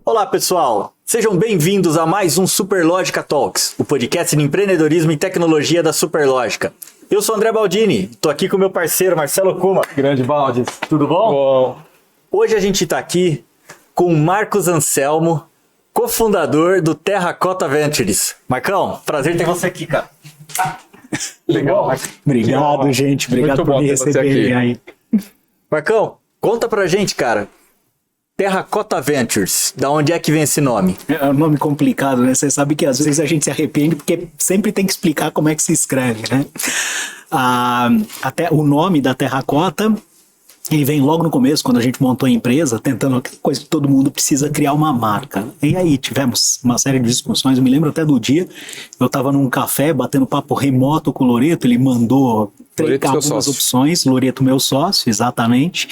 Olá, pessoal! Sejam bem-vindos a mais um Superlógica Talks, o podcast de empreendedorismo e tecnologia da Superlógica. Eu sou André Baldini, estou aqui com meu parceiro Marcelo Kuma. Grande Baldi. Tudo bom? Bom. Hoje a gente está aqui com o Marcos Anselmo, cofundador do Terracota Ventures. Marcão, prazer ter você aqui, cara. Legal. Obrigado, gente. Obrigado por me receberem aí. Marcão, conta pra gente, cara. Terracota Ventures, da onde é que vem esse nome? É um nome complicado, né? Você sabe que às vezes a gente se arrepende porque sempre tem que explicar como é que se escreve, né? Até o nome da Terracota, ele vem logo no começo, quando a gente montou a empresa, tentando aquela coisa que todo mundo precisa criar uma marca. E aí tivemos uma série de discussões, eu me lembro até do dia, eu estava num café batendo papo remoto com o Loreto, ele mandou treinar algumas opções, Loreto meu sócio, exatamente.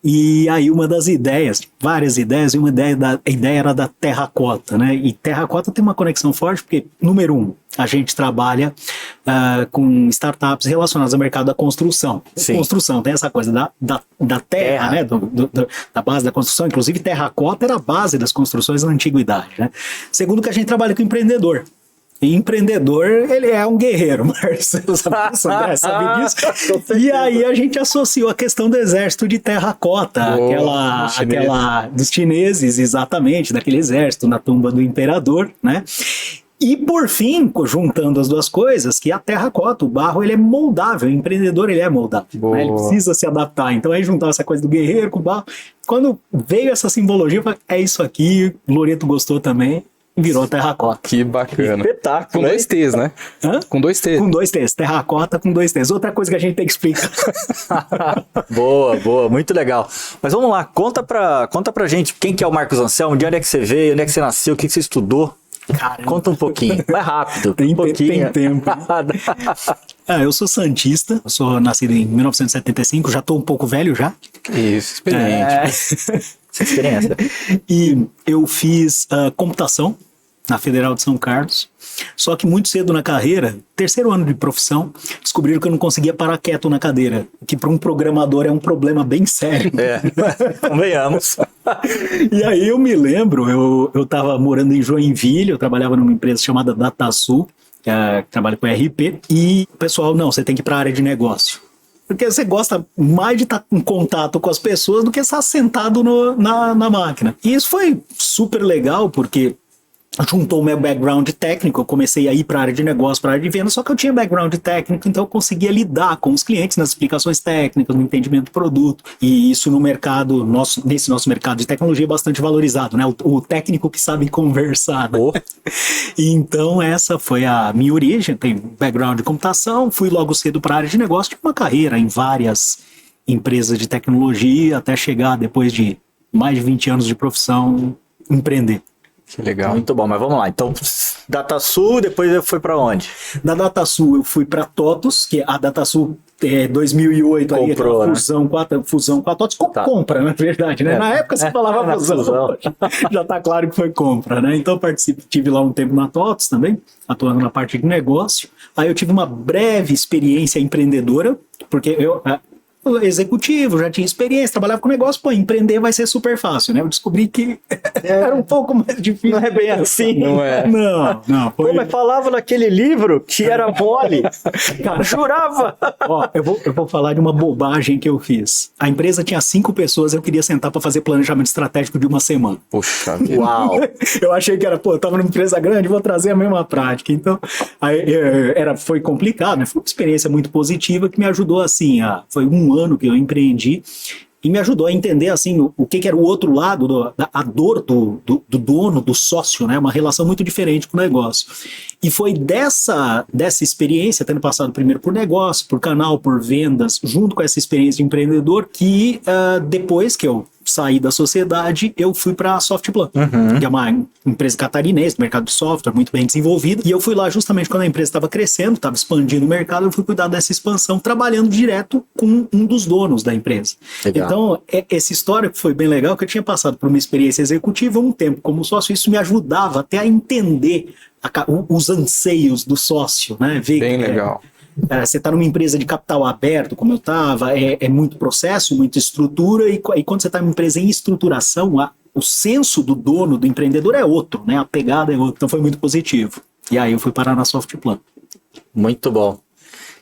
E aí uma das ideias, várias ideias, e uma ideia era da Terracota, né? E Terracota tem uma conexão forte porque, número um, a gente trabalha com startups relacionadas ao mercado da construção. Sim. Construção tem essa coisa da terra, né? Da base da construção. Inclusive, Terracota era a base das construções na antiguidade, né? Segundo, que a gente trabalha com empreendedor. E empreendedor, ele é um guerreiro, Marcelo, sabe disso? E aí a gente associou a questão do exército de terracota, aquela dos chineses, exatamente, daquele exército na tumba do imperador, né? E por fim, juntando as duas coisas, que a terracota, o barro, ele é moldável, o empreendedor, ele é moldável, né? Ele precisa se adaptar. Então aí juntar essa coisa do guerreiro com o barro, quando veio essa simbologia, eu falei, é isso aqui, o Loreto gostou também. Virou Terracota. Que bacana. Espetáculo. Com dois T's, né? Hã? Com dois T's. Com dois T's. Terracota com dois T's. Outra coisa que a gente tem que explicar. Boa, muito legal. Mas vamos lá, conta pra gente quem que é o Marcos Anselmo, de onde é que você veio, onde é que você nasceu, o que você estudou. Caramba. Conta um pouquinho, vai rápido. Tem pouquinho. Tem tempo. Eu sou santista, eu sou nascido em 1975, já tô um pouco velho já. Isso, experiente. Essa experiência. E eu fiz computação na Federal de São Carlos, só que muito cedo na carreira, terceiro ano de profissão, descobriram que eu não conseguia parar quieto na cadeira, que para um programador é um problema bem sério. Convenhamos. E aí eu me lembro, eu estava morando em Joinville, eu trabalhava numa empresa chamada DataSul, que trabalha com RP, e o pessoal, não, você tem que ir para a área de negócio. Porque você gosta mais de estar em contato com as pessoas do que estar sentado na máquina. E isso foi super legal, porque juntou o meu background técnico, eu comecei a ir para a área de negócio, para a área de venda, só que eu tinha background técnico, então eu conseguia lidar com os clientes nas explicações técnicas, no entendimento do produto, e isso no mercado, nesse nosso mercado de tecnologia é bastante valorizado, né? O técnico que sabe conversar, né? E então essa foi a minha origem, tenho background de computação, fui logo cedo para a área de negócio, tive uma carreira em várias empresas de tecnologia, até chegar, depois de mais de 20 anos de profissão, empreender. Que legal. Muito bom, mas vamos lá. Então, DataSul, depois eu fui para onde? Da DataSul eu fui para TOTUS, que a DataSul 2008, comprou, aí, fusão com a TOTUS, compra, na verdade, né? Na época você falava fusão. Já tá claro que foi compra, né? Então tive lá um tempo na TOTUS também, atuando na parte de negócio. Aí eu tive uma breve experiência empreendedora, porque eu executivo, já tinha experiência, trabalhava com negócio, empreender vai ser super fácil, né? Eu descobri que era um pouco mais difícil. Não é bem assim. Não é. Não. Pô, mas falava naquele livro que era mole. Cara, jurava. Ó, eu vou falar de uma bobagem que eu fiz. A empresa tinha 5 pessoas, eu queria sentar para fazer planejamento estratégico de uma semana. Puxa vida. Uau. Eu achei que era, eu tava numa empresa grande, vou trazer a mesma prática. Então, foi complicado, né? Foi uma experiência muito positiva que me ajudou assim, foi um ano que eu empreendi e me ajudou a entender assim o que era o outro lado, a dor do dono, do sócio, né? Uma relação muito diferente com o negócio. E foi dessa experiência, tendo passado primeiro por negócio, por canal, por vendas, junto com essa experiência de empreendedor, que depois que eu saí da sociedade, eu fui para a Softplan, que é uma empresa catarinense do mercado de software, muito bem desenvolvida, e eu fui lá justamente quando a empresa estava crescendo, estava expandindo o mercado, eu fui cuidar dessa expansão, trabalhando direto com um dos donos da empresa. Legal. Então, essa história foi bem legal, que eu tinha passado por uma experiência executiva um tempo como sócio, isso me ajudava até a entender os anseios do sócio, né? Bem legal. você está numa empresa de capital aberto, como eu estava, é muito processo, muita estrutura, e quando você está numa empresa em estruturação, o senso do dono, do empreendedor é outro, né? A pegada é outra, então foi muito positivo. E aí eu fui parar na Softplan. Muito bom.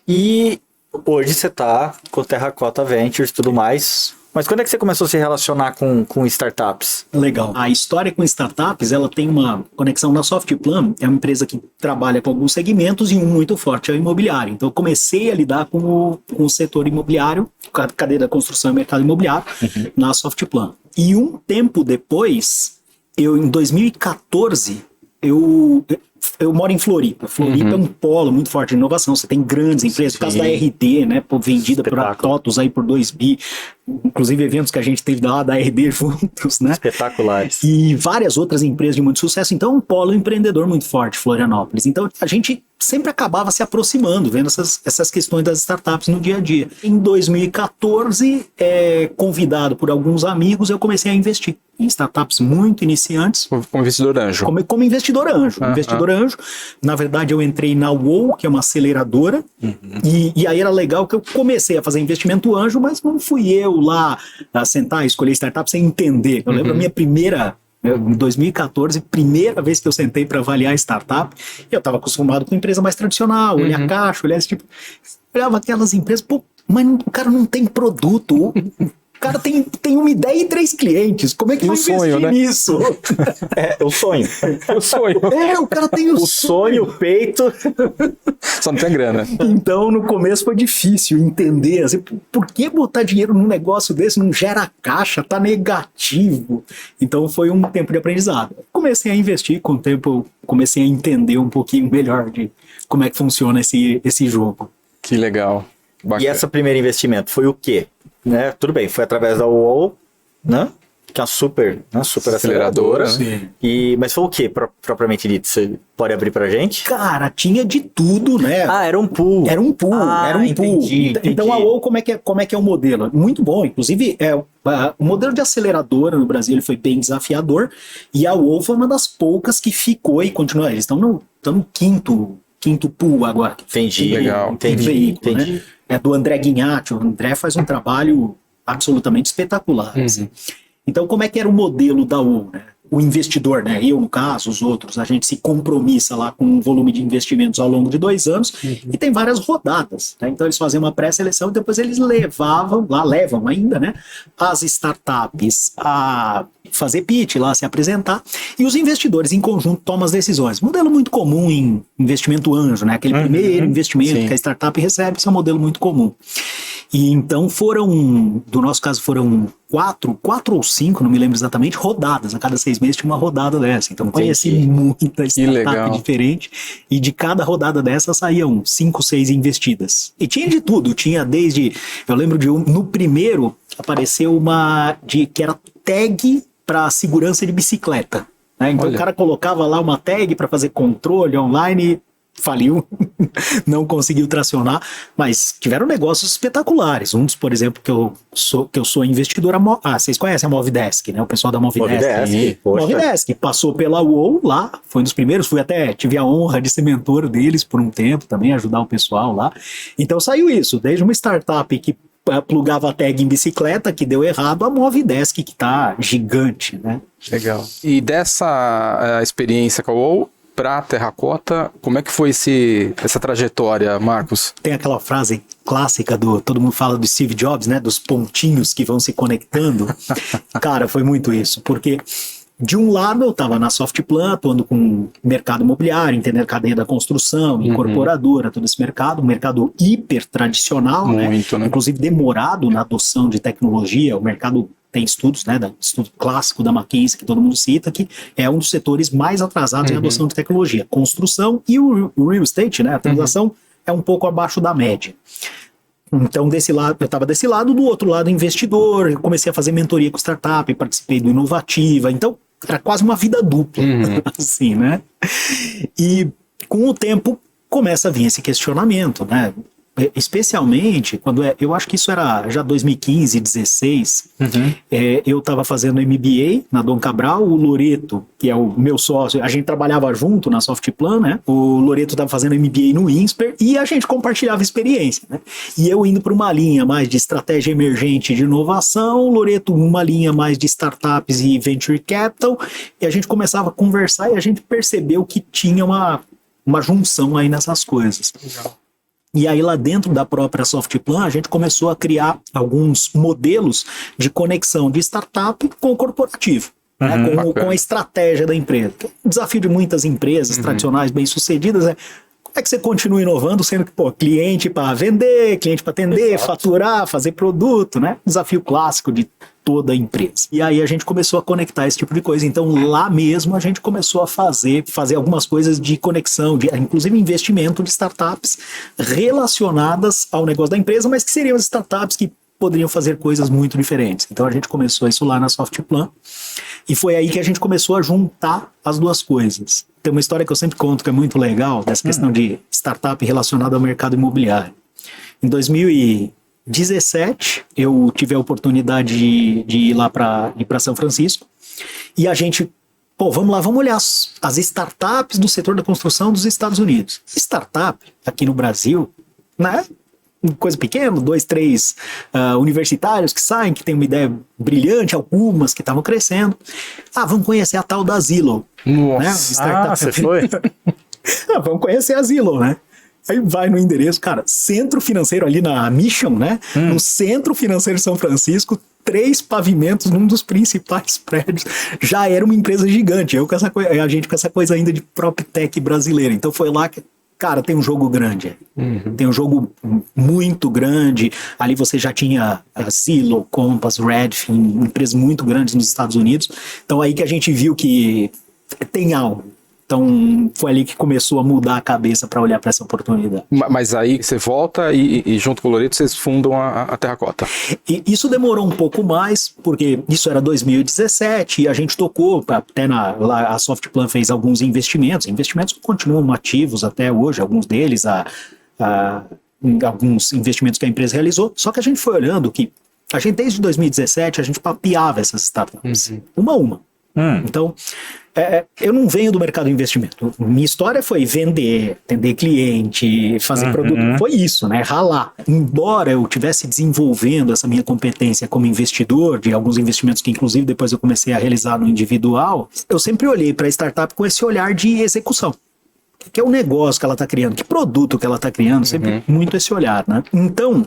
E hoje você está com Terracota Ventures e tudo mais. Mas quando é que você começou a se relacionar com startups? Legal. A história com startups, ela tem uma conexão na Softplan, é uma empresa que trabalha com alguns segmentos e um muito forte é o imobiliário. Então eu comecei a lidar com o setor imobiliário, com a cadeia da construção e mercado imobiliário, na Softplan. E um tempo depois, em 2014, eu moro em Floripa. Floripa é um polo muito forte de inovação. Você tem grandes empresas, no caso da RD, né? Vendida por TOTUS aí por 2 bi. Inclusive eventos que a gente teve lá da RD juntos, né? Espetaculares. E várias outras empresas de muito sucesso. Então, um polo empreendedor muito forte, Florianópolis. Então, a gente sempre acabava se aproximando, vendo essas questões das startups no dia a dia. Em 2014, convidado por alguns amigos, eu comecei a investir em startups muito iniciantes. Como investidor anjo. Como investidor anjo. Investidor anjo. Na verdade, eu entrei na UOL, que é uma aceleradora, e aí era legal que eu comecei a fazer investimento anjo, mas não fui eu lá a sentar e escolher startup sem entender. Eu lembro a minha primeira, em 2014, primeira vez que eu sentei para avaliar startup, eu estava acostumado com empresa mais tradicional, olhar caixa, olhar esse tipo. Olhava aquelas empresas, pô, mas o cara não tem produto. O cara tem uma ideia e 3 clientes. Como é que vai investir nisso? O sonho. O sonho. O cara tem o sonho, o peito. Só não tem grana. Então, no começo foi difícil entender. Assim, por que botar dinheiro num negócio desse? Não gera caixa, tá negativo. Então, foi um tempo de aprendizado. Comecei a investir, com o tempo eu comecei a entender um pouquinho melhor de como é que funciona esse jogo. Que legal. Bacana. E esse primeiro investimento foi o quê? Né? Tudo bem, foi através da UOL, né? Que é uma super aceleradora. Mas foi o quê, propriamente dito? Você pode abrir pra gente? Cara, tinha de tudo, né? Era um pool. Era um pool. Entendi. Então a UOL, como é que é o modelo? Muito bom. Inclusive, o modelo de aceleradora no Brasil ele foi bem desafiador. E a UOL foi uma das poucas que ficou e continua. Eles estão no quinto pool agora. Entendi. Legal. Entendi. Né? É do André Guignatti. O André faz um trabalho absolutamente espetacular. Assim. Então, como é que era o modelo da UOL, né? O investidor, né? Eu, no caso, os outros, a gente se compromissa lá com um volume de investimentos ao longo de 2 anos e tem várias rodadas, né? Então, eles fazem uma pré-seleção e depois eles levam ainda, né? As startups a fazer pitch lá, se apresentar, e os investidores em conjunto tomam as decisões. Modelo muito comum em investimento anjo, né? Aquele primeiro investimento que a startup recebe, isso é um modelo muito comum. E então do nosso caso foram 4 ou 5, não me lembro exatamente, rodadas. A cada 6 meses tinha uma rodada dessa. Então conheci muita startup diferente e de cada rodada dessa saíam 5, 6 investidas. E tinha de tudo, tinha desde, eu lembro no primeiro apareceu uma que era tag para segurança de bicicleta. Né? Então o cara colocava lá uma tag para fazer controle online, faliu, não conseguiu tracionar, mas tiveram negócios espetaculares. Um dos, por exemplo, que eu sou investidor, vocês conhecem a Movidesk, né? O pessoal da Movidesk. Movidesk, passou pela UOL lá, foi um dos primeiros, tive a honra de ser mentor deles por um tempo também, ajudar o pessoal lá. Então saiu isso, desde uma startup que plugava a tag em bicicleta, que deu errado, a Movidesk, que tá gigante, né? Legal. E dessa experiência com a UOL, para Terracota, como é que foi essa trajetória, Marcos? Tem aquela frase clássica todo mundo fala do Steve Jobs, né? Dos pontinhos que vão se conectando. Cara, foi muito isso, porque de um lado eu estava na Softplan, atuando com mercado imobiliário, entendendo a cadeia da construção, incorporadora, todo esse mercado, um mercado hiper tradicional, muito, né? Inclusive demorado na adoção de tecnologia, o mercado tem estudos, né, estudo clássico da McKinsey, que todo mundo cita, que é um dos setores mais atrasados em adoção de tecnologia. Construção e o real estate, né, a transação é um pouco abaixo da média. Então, desse lado, eu estava desse lado, do outro lado, investidor, eu comecei a fazer mentoria com startup, participei do Inovativa, então era quase uma vida dupla, assim, né? E com o tempo começa a vir esse questionamento, né? especialmente quando eu acho que isso era já 2015, 16, eu estava fazendo MBA na Dom Cabral, o Loreto, que é o meu sócio, a gente trabalhava junto na Softplan, né? O Loreto estava fazendo MBA no INSPER e a gente compartilhava experiência, né? E eu indo para uma linha mais de estratégia emergente de inovação, o Loreto uma linha mais de startups e venture capital, e a gente começava a conversar e a gente percebeu que tinha uma junção aí nessas coisas. Legal. E aí lá dentro da própria Softplan, a gente começou a criar alguns modelos de conexão de startup com o corporativo. Né, com a estratégia da empresa. O desafio de muitas empresas tradicionais bem-sucedidas é como é que você continua inovando, sendo que, cliente para vender, cliente para atender, faturar, fazer produto, né? Desafio clássico de toda empresa. E aí a gente começou a conectar esse tipo de coisa. Então lá mesmo a gente começou a fazer algumas coisas de conexão, inclusive investimento de startups relacionadas ao negócio da empresa, mas que seriam as startups que poderiam fazer coisas muito diferentes. Então a gente começou isso lá na Softplan e foi aí que a gente começou a juntar as duas coisas. Tem uma história que eu sempre conto que é muito legal, dessa questão de startup relacionada ao mercado imobiliário. Em 2017, eu tive a oportunidade de ir lá para São Francisco e a gente, vamos lá, vamos olhar as startups do setor da construção dos Estados Unidos. Startup aqui no Brasil, né? Coisa pequena, 2, 3 universitários que saem, que tem uma ideia brilhante, algumas que estavam crescendo. Vamos conhecer a tal da Zillow. Nossa, né? Você foi? Vamos conhecer a Zillow, né? Aí vai no endereço, cara, centro financeiro ali na Mission, né? No centro financeiro de São Francisco, 3 pavimentos num dos principais prédios. Já era uma empresa gigante. A gente com essa coisa ainda de PropTech brasileira. Então foi lá que, cara, tem um jogo grande. Tem um jogo muito grande. Ali você já tinha a Zillow, Compass, Redfin, empresas muito grandes nos Estados Unidos. Então aí que a gente viu que tem algo. Então foi ali que começou a mudar a cabeça para olhar para essa oportunidade. Mas aí você volta e junto com o Loreto vocês fundam a Terracota. E isso demorou um pouco mais, porque isso era 2017 e a gente tocou, até lá a Softplan fez alguns investimentos continuam ativos até hoje, alguns deles, alguns investimentos que a empresa realizou, só que a gente foi olhando que a gente desde 2017 a gente papeava essas startups, uma a uma. Então, eu não venho do mercado de investimento. Minha história foi vender, atender cliente, fazer produto. Foi isso, né? Ralar. Embora eu estivesse desenvolvendo essa minha competência como investidor, de alguns investimentos que inclusive depois eu comecei a realizar no individual, eu sempre olhei para a startup com esse olhar de execução. Que é o negócio que ela está criando, que produto que ela está criando, sempre muito esse olhar, né? Então,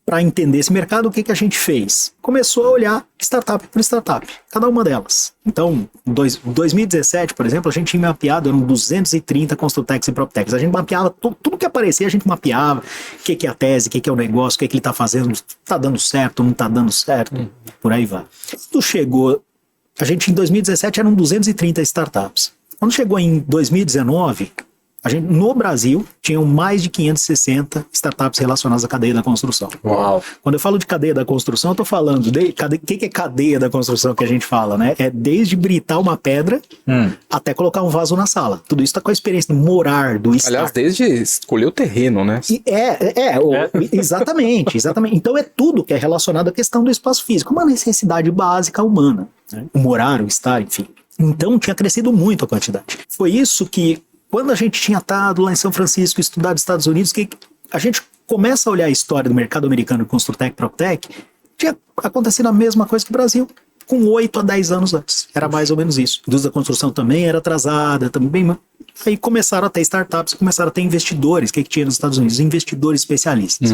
para entender esse mercado, o que a gente fez? Começou a olhar startup por startup, cada uma delas. Então, em 2017, por exemplo, a gente tinha mapeado, eram 230 Construtechs e PropTechs. A gente mapeava tudo que aparecia, a gente mapeava o que é a tese, o que é o negócio, o que ele está fazendo, está dando certo, não está dando certo, por aí vai. Quando chegou, a gente em 2017 eram 230 startups. Quando chegou em 2019... a gente, no Brasil, tinham mais de 560 startups relacionadas à cadeia da construção. Uau! Quando eu falo de cadeia da construção, eu estou falando de... O que é cadeia da construção que a gente fala, né? É desde britar uma pedra até colocar um vaso na sala. Tudo isso está com a experiência de morar, do estar. Aliás, desde escolher o terreno, né? Exatamente. Então é tudo que é relacionado à questão do espaço físico. Uma necessidade básica humana. Né? O morar, o estar, enfim. Então tinha crescido muito a quantidade. Foi isso que... Quando a gente tinha estado lá em São Francisco, estudado nos Estados Unidos, que a gente começa a olhar a história do mercado americano de Construtech e PropTech, tinha acontecido a mesma coisa que o Brasil, com 8 a 10 anos antes. Era mais ou menos isso. A indústria da construção também era atrasada, também. Aí começaram a ter startups, começaram a ter investidores. O que tinha nos Estados Unidos? Investidores especialistas.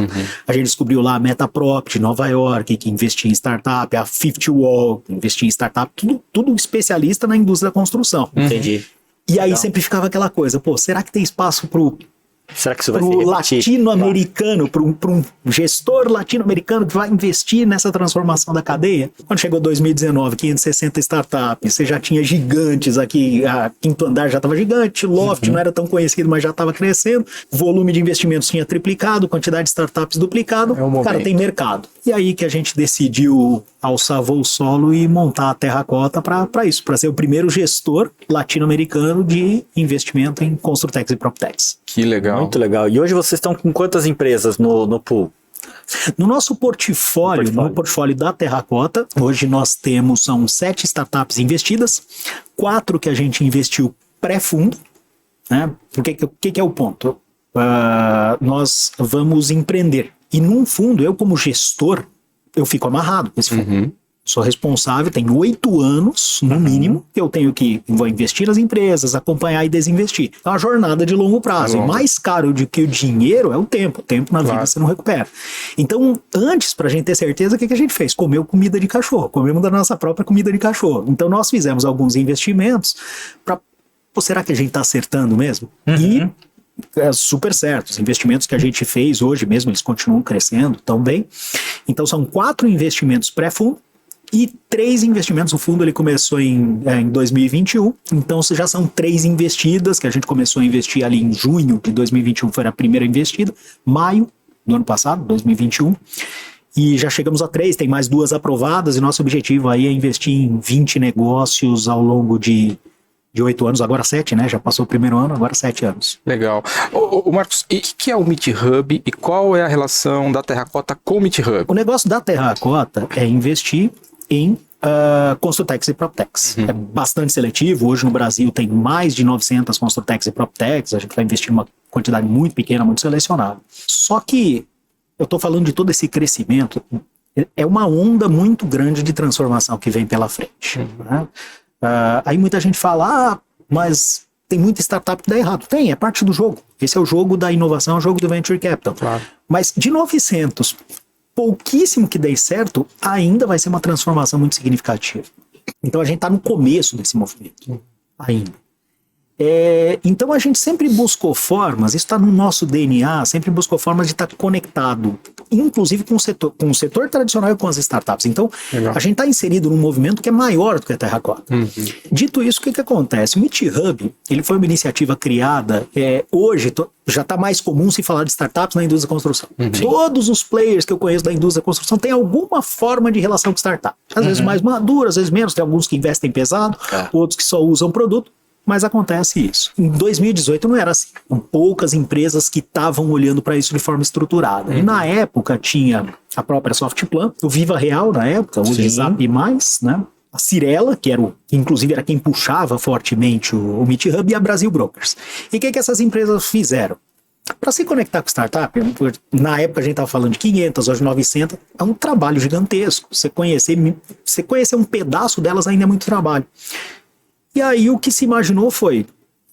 A gente descobriu lá a Metaprop de Nova York, que investia em startup, a Fifth Wall, que investia em startup, tudo especialista na indústria da construção. Entendi. E aí sempre ficava aquela coisa, será que tem espaço será que isso vai ser latino-americano, para um gestor latino-americano que vai investir nessa transformação da cadeia? Quando chegou 2019, 560 startups, você já tinha gigantes aqui, a Quinto Andar já estava gigante, Loft não era tão conhecido, mas já estava crescendo, volume de investimentos tinha triplicado, quantidade de startups duplicado, cara, tem mercado. E aí que a gente decidiu alçar voo solo e montar a Terracota para isso, para ser o primeiro gestor latino-americano de investimento em Construtex e Proptex. Que legal. Muito legal. E hoje vocês estão com quantas empresas no pool? No nosso portfólio, no portfólio da Terracota, hoje nós são 7 startups investidas, 4 que a gente investiu pré-fundo, né? Porque o que é o ponto? Nós vamos empreender. E num fundo, eu como gestor, eu fico amarrado com esse fundo. Sou responsável, tenho 8 anos, no mínimo, que eu vou investir nas empresas, acompanhar e desinvestir. É uma jornada de longo prazo. E mais caro do que o dinheiro é o tempo. O tempo na vida você não recupera. Então, antes, pra gente ter certeza, o que a gente fez? Comeu comida de cachorro. Comemos da nossa própria comida de cachorro. Então, nós fizemos alguns investimentos para... será que a gente tá acertando mesmo? E... é super certo, os investimentos que a gente fez hoje mesmo, eles continuam crescendo tão bem. Então são 4 investimentos pré-fundo e 3 investimentos. O fundo ele começou em 2021, então já são 3 investidas, que a gente começou a investir ali em junho de 2021, foi a primeira investida, maio do ano passado, 2021, e já chegamos a 3, tem mais 2 aprovadas, e nosso objetivo aí é investir em 20 negócios ao longo de 8 anos, agora 7, né? Já passou o primeiro ano, agora 7 anos. Legal. Ô Marcos, e o que é o Meet Hub e qual é a relação da Terracota com o Meet Hub? O negócio da Terracota é investir em Construtex e Proptex. É bastante seletivo. Hoje no Brasil tem mais de 900 Construtex e Proptex. A gente vai investir uma quantidade muito pequena, muito selecionada. Só que eu estou falando de todo esse crescimento. É uma onda muito grande de transformação que vem pela frente. Né? Aí muita gente fala, mas tem muita startup que dá errado. Tem, é parte do jogo. Esse é o jogo da inovação, é o jogo do Venture Capital. Claro. Mas de 900, pouquíssimo que dê certo, ainda vai ser uma transformação muito significativa. Então a gente está no começo desse movimento, ainda. Então a gente sempre buscou formas, isso está no nosso DNA, sempre buscou formas de estar conectado, inclusive com o setor tradicional e com as startups. Então a gente está inserido num movimento que é maior do que a Terracota. Dito isso, o que acontece? O Meet Hub, ele foi uma iniciativa criada, hoje já está mais comum se falar de startups na indústria da construção. Todos os players que eu conheço da indústria da construção têm alguma forma de relação com startup. Às vezes mais madura, às vezes menos, tem alguns que investem pesado, outros que só usam produto. Mas acontece isso. Em 2018 não era assim. Com poucas empresas que estavam olhando para isso de forma estruturada. E na época tinha a própria Softplan, o Viva Real na época, o Zap+, né? A Cirela, que inclusive era quem puxava fortemente o Meet Hub, e a Brasil Brokers. E o que essas empresas fizeram? Para se conectar com startup, na época a gente estava falando de 500, hoje 900, é um trabalho gigantesco. Você conhecer um pedaço delas ainda é muito trabalho. E aí o que se imaginou foi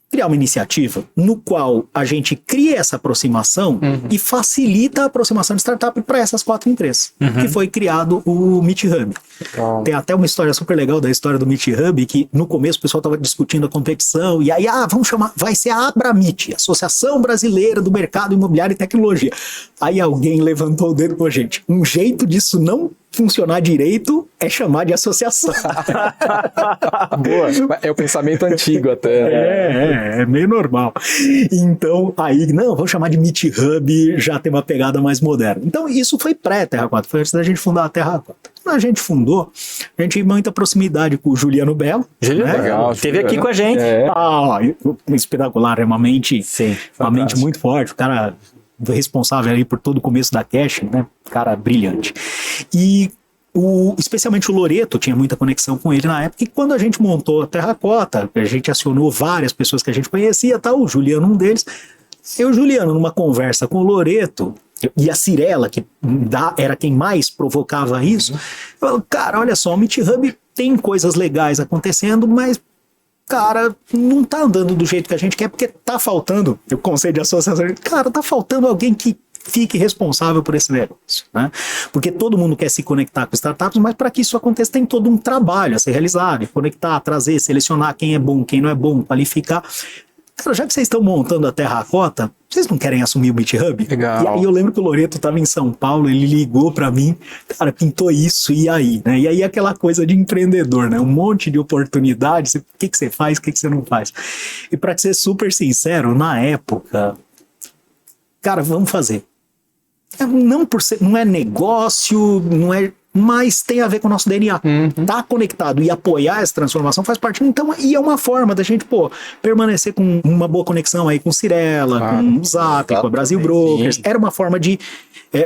criar uma iniciativa no qual a gente cria essa aproximação e facilita a aproximação de startup para essas 4 empresas. Que foi criado o Meet Hub. Tem até uma história super legal da história do Meet Hub, que no começo o pessoal estava discutindo a competição, e aí, vamos chamar, vai ser a Abramit, Associação Brasileira do Mercado Imobiliário e Tecnologia. Aí alguém levantou o dedo, pô, gente, um jeito disso não funcionar direito é chamar de associação. Boa. É o pensamento antigo até. É meio normal. Então, aí, não, vamos chamar de Meet Hub, já tem uma pegada mais moderna. Então, isso foi pré-Terracota, foi antes da gente fundar a Terracota. Quando a gente fundou, a gente tinha muita proximidade com o Juliano Belo. Juliano, né? Legal. Esteve aqui com a gente. Espetacular, é uma mente muito forte, o cara responsável aí por todo o começo da Cash, né? Cara brilhante. E especialmente o Loreto tinha muita conexão com ele na época, e quando a gente montou a Terracota, a gente acionou várias pessoas que a gente conhecia, o Juliano um deles. E o Juliano, numa conversa com o Loreto, e a Cirela, que era quem mais provocava isso, falou, cara, olha só, o Meet Hub tem coisas legais acontecendo, mas cara, não tá andando do jeito que a gente quer, porque tá faltando, o conselho de associação, cara, tá faltando alguém que fique responsável por esse negócio, né? Porque todo mundo quer se conectar com startups, mas para que isso aconteça tem todo um trabalho a ser realizado, conectar, trazer, selecionar quem é bom, quem não é bom, qualificar. Cara, já que vocês estão montando a Terracota, vocês não querem assumir o Meet Hub? Legal. E aí eu lembro que o Loreto estava em São Paulo, ele ligou para mim, cara, pintou isso, e aí? Né? E aí aquela coisa de empreendedor, né? Um monte de oportunidades, o que você faz, o que você não faz. E para ser super sincero, na época, cara, vamos fazer. Não é negócio, mas tem a ver com o nosso DNA. Tá conectado e apoiar essa transformação faz parte. Então, e é uma forma da gente, permanecer com uma boa conexão aí com o Cirela, com o Zap, com a Brasil Brokers. Era uma forma de...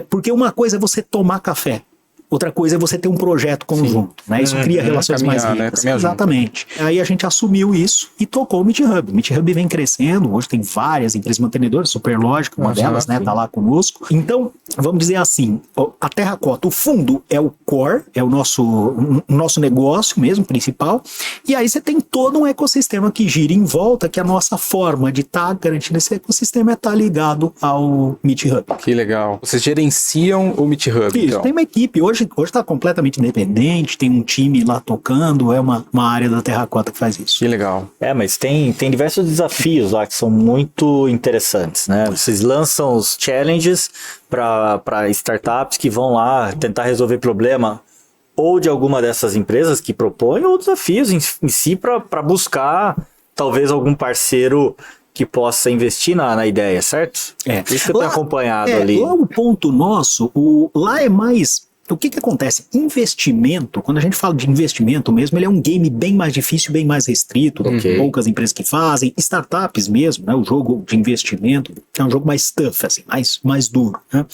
porque uma coisa é você tomar café. Outra coisa é você ter um projeto conjunto, né? Isso cria relações mais ricas. Né? Exatamente. Aí a gente assumiu isso e tocou o Meet Hub. O Meet Hub vem crescendo, hoje tem várias empresas mantenedoras, Superlógica, uma delas, né? Tá lá conosco. Então, vamos dizer assim, a Terracota, o fundo é o core, é o nosso negócio mesmo, principal, e aí você tem todo um ecossistema que gira em volta, que a nossa forma de estar garantindo esse ecossistema é estar ligado ao Meet Hub. Que legal. Vocês gerenciam o Meet Hub, Isso, então? Tem uma equipe, hoje está completamente independente, tem um time lá tocando, é uma área da Terracota que faz isso. Que legal. Mas tem diversos desafios lá que são muito interessantes, né? Vocês lançam os challenges para startups que vão lá tentar resolver problema ou de alguma dessas empresas que propõem, ou desafios em si para buscar talvez algum parceiro que possa investir na ideia, certo? Isso que eu tenho acompanhado ali. Lá o ponto nosso, lá é mais... O que acontece? Investimento, quando a gente fala de investimento mesmo, ele é um game bem mais difícil, bem mais restrito, poucas empresas que fazem, startups mesmo, né? O jogo de investimento é um jogo mais tough, assim, mais duro, né?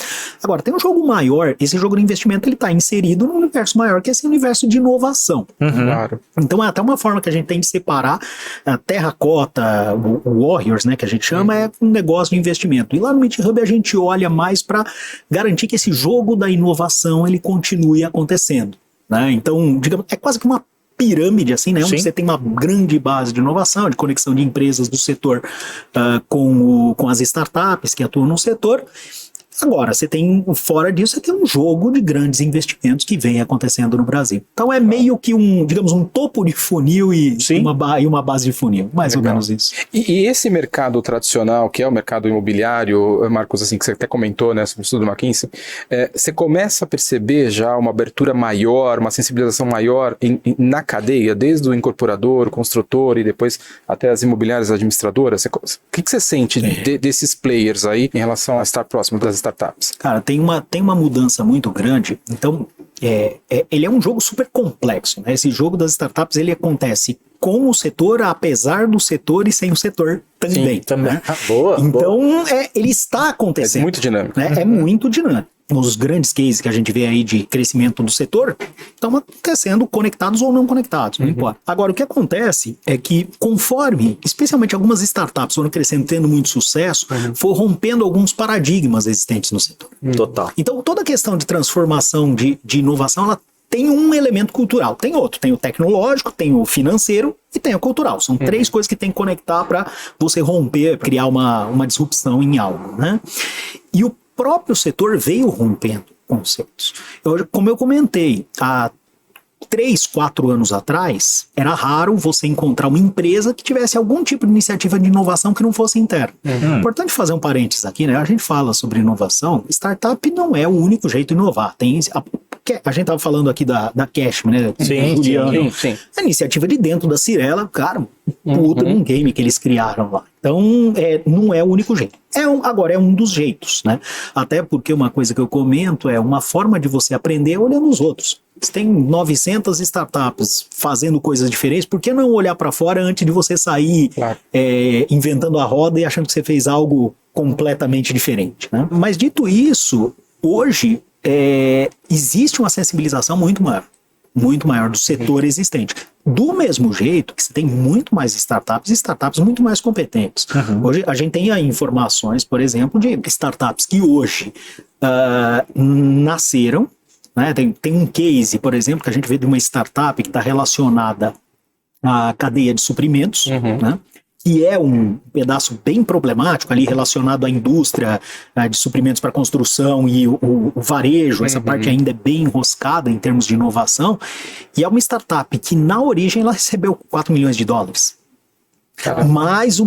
Agora, tem um jogo maior, esse jogo de investimento ele está inserido num universo maior, que é esse universo de inovação. Claro. Então é até uma forma que a gente tem de separar a Terracota, o Warriors, né, que a gente chama, é um negócio de investimento. E lá no Meet Hub a gente olha mais para garantir que esse jogo da inovação ele continue acontecendo, né? Então, digamos, é quase que uma pirâmide, assim, né? Onde você tem uma grande base de inovação, de conexão de empresas do setor com as startups que atuam no setor. Agora, fora disso, você tem um jogo de grandes investimentos que vem acontecendo no Brasil. Então é meio que um topo de funil e uma base de funil, mais ou menos isso. E esse mercado tradicional, que é o mercado imobiliário, Marcos, assim, que você até comentou, né, sobre o estudo do McKinsey, você começa a perceber já uma abertura maior, uma sensibilização maior na cadeia, desde o incorporador, o construtor e depois até as imobiliárias administradoras. O que você sente desses players aí em relação a estar próximo das startups? Cara, tem uma mudança muito grande. Então, ele é um jogo super complexo, né? Esse jogo das startups, ele acontece com o setor, apesar do setor e sem o setor também. Sim, também. Né? Boa. Então, ele está acontecendo. É muito dinâmico. Né? É muito dinâmico. Os grandes cases que a gente vê aí de crescimento do setor estão acontecendo conectados ou não conectados, não importa. Agora, o que acontece é que conforme, especialmente algumas startups foram crescendo, tendo muito sucesso, foram rompendo alguns paradigmas existentes no setor. Total. Então, toda a questão de transformação, de inovação, ela tem um elemento cultural, tem outro. Tem o tecnológico, tem o financeiro e tem o cultural. São três coisas que tem que conectar para você romper, criar uma disrupção em algo, né? E o próprio setor veio rompendo conceitos. Como eu comentei, há 3, 4 anos atrás, era raro você encontrar uma empresa que tivesse algum tipo de iniciativa de inovação que não fosse interna. Importante fazer um parênteses aqui, né? A gente fala sobre inovação, startup não é o único jeito de inovar. A gente estava falando aqui da Cashme, né? Sim. A iniciativa de dentro da Cirela, cara, puta um game que eles criaram lá. Então, não é o único jeito. Agora, é um dos jeitos, né? Até porque uma coisa que eu comento é uma forma de você aprender olhando os outros. Você tem 900 startups fazendo coisas diferentes, por que não olhar para fora antes de você sair inventando a roda e achando que você fez algo completamente diferente, né? Mas dito isso, hoje existe uma sensibilização muito maior do setor existente. Do mesmo jeito que você tem muito mais startups muito mais competentes. Hoje a gente tem aí informações, por exemplo, de startups que hoje nasceram, né? Tem um case, por exemplo, que a gente vê de uma startup que está relacionada à cadeia de suprimentos, né? Que é um pedaço bem problemático ali relacionado à indústria de suprimentos para construção e o varejo, essa parte ainda é bem enroscada em termos de inovação, e é uma startup que na origem ela recebeu $4 milhões. Mais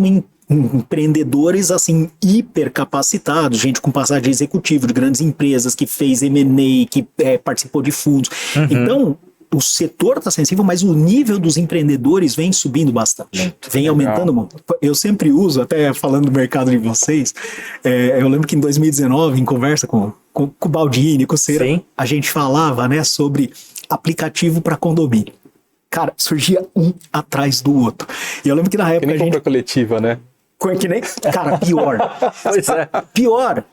empreendedores assim hiper capacitados, gente com passagem executiva de grandes empresas, que fez M&A, que participou de fundos. Então, o setor está sensível, mas o nível dos empreendedores vem subindo bastante, vem aumentando muito. Eu sempre uso, até falando do mercado de vocês, eu lembro que em 2019, em conversa com o Baldini, com o Cera, Sim. a gente falava, né, sobre aplicativo para condomínio. Cara, surgia um atrás do outro. E eu lembro que na Que época nem a gente... compra coletiva, né? Que nem... Cara, pior. Pois é. Pior.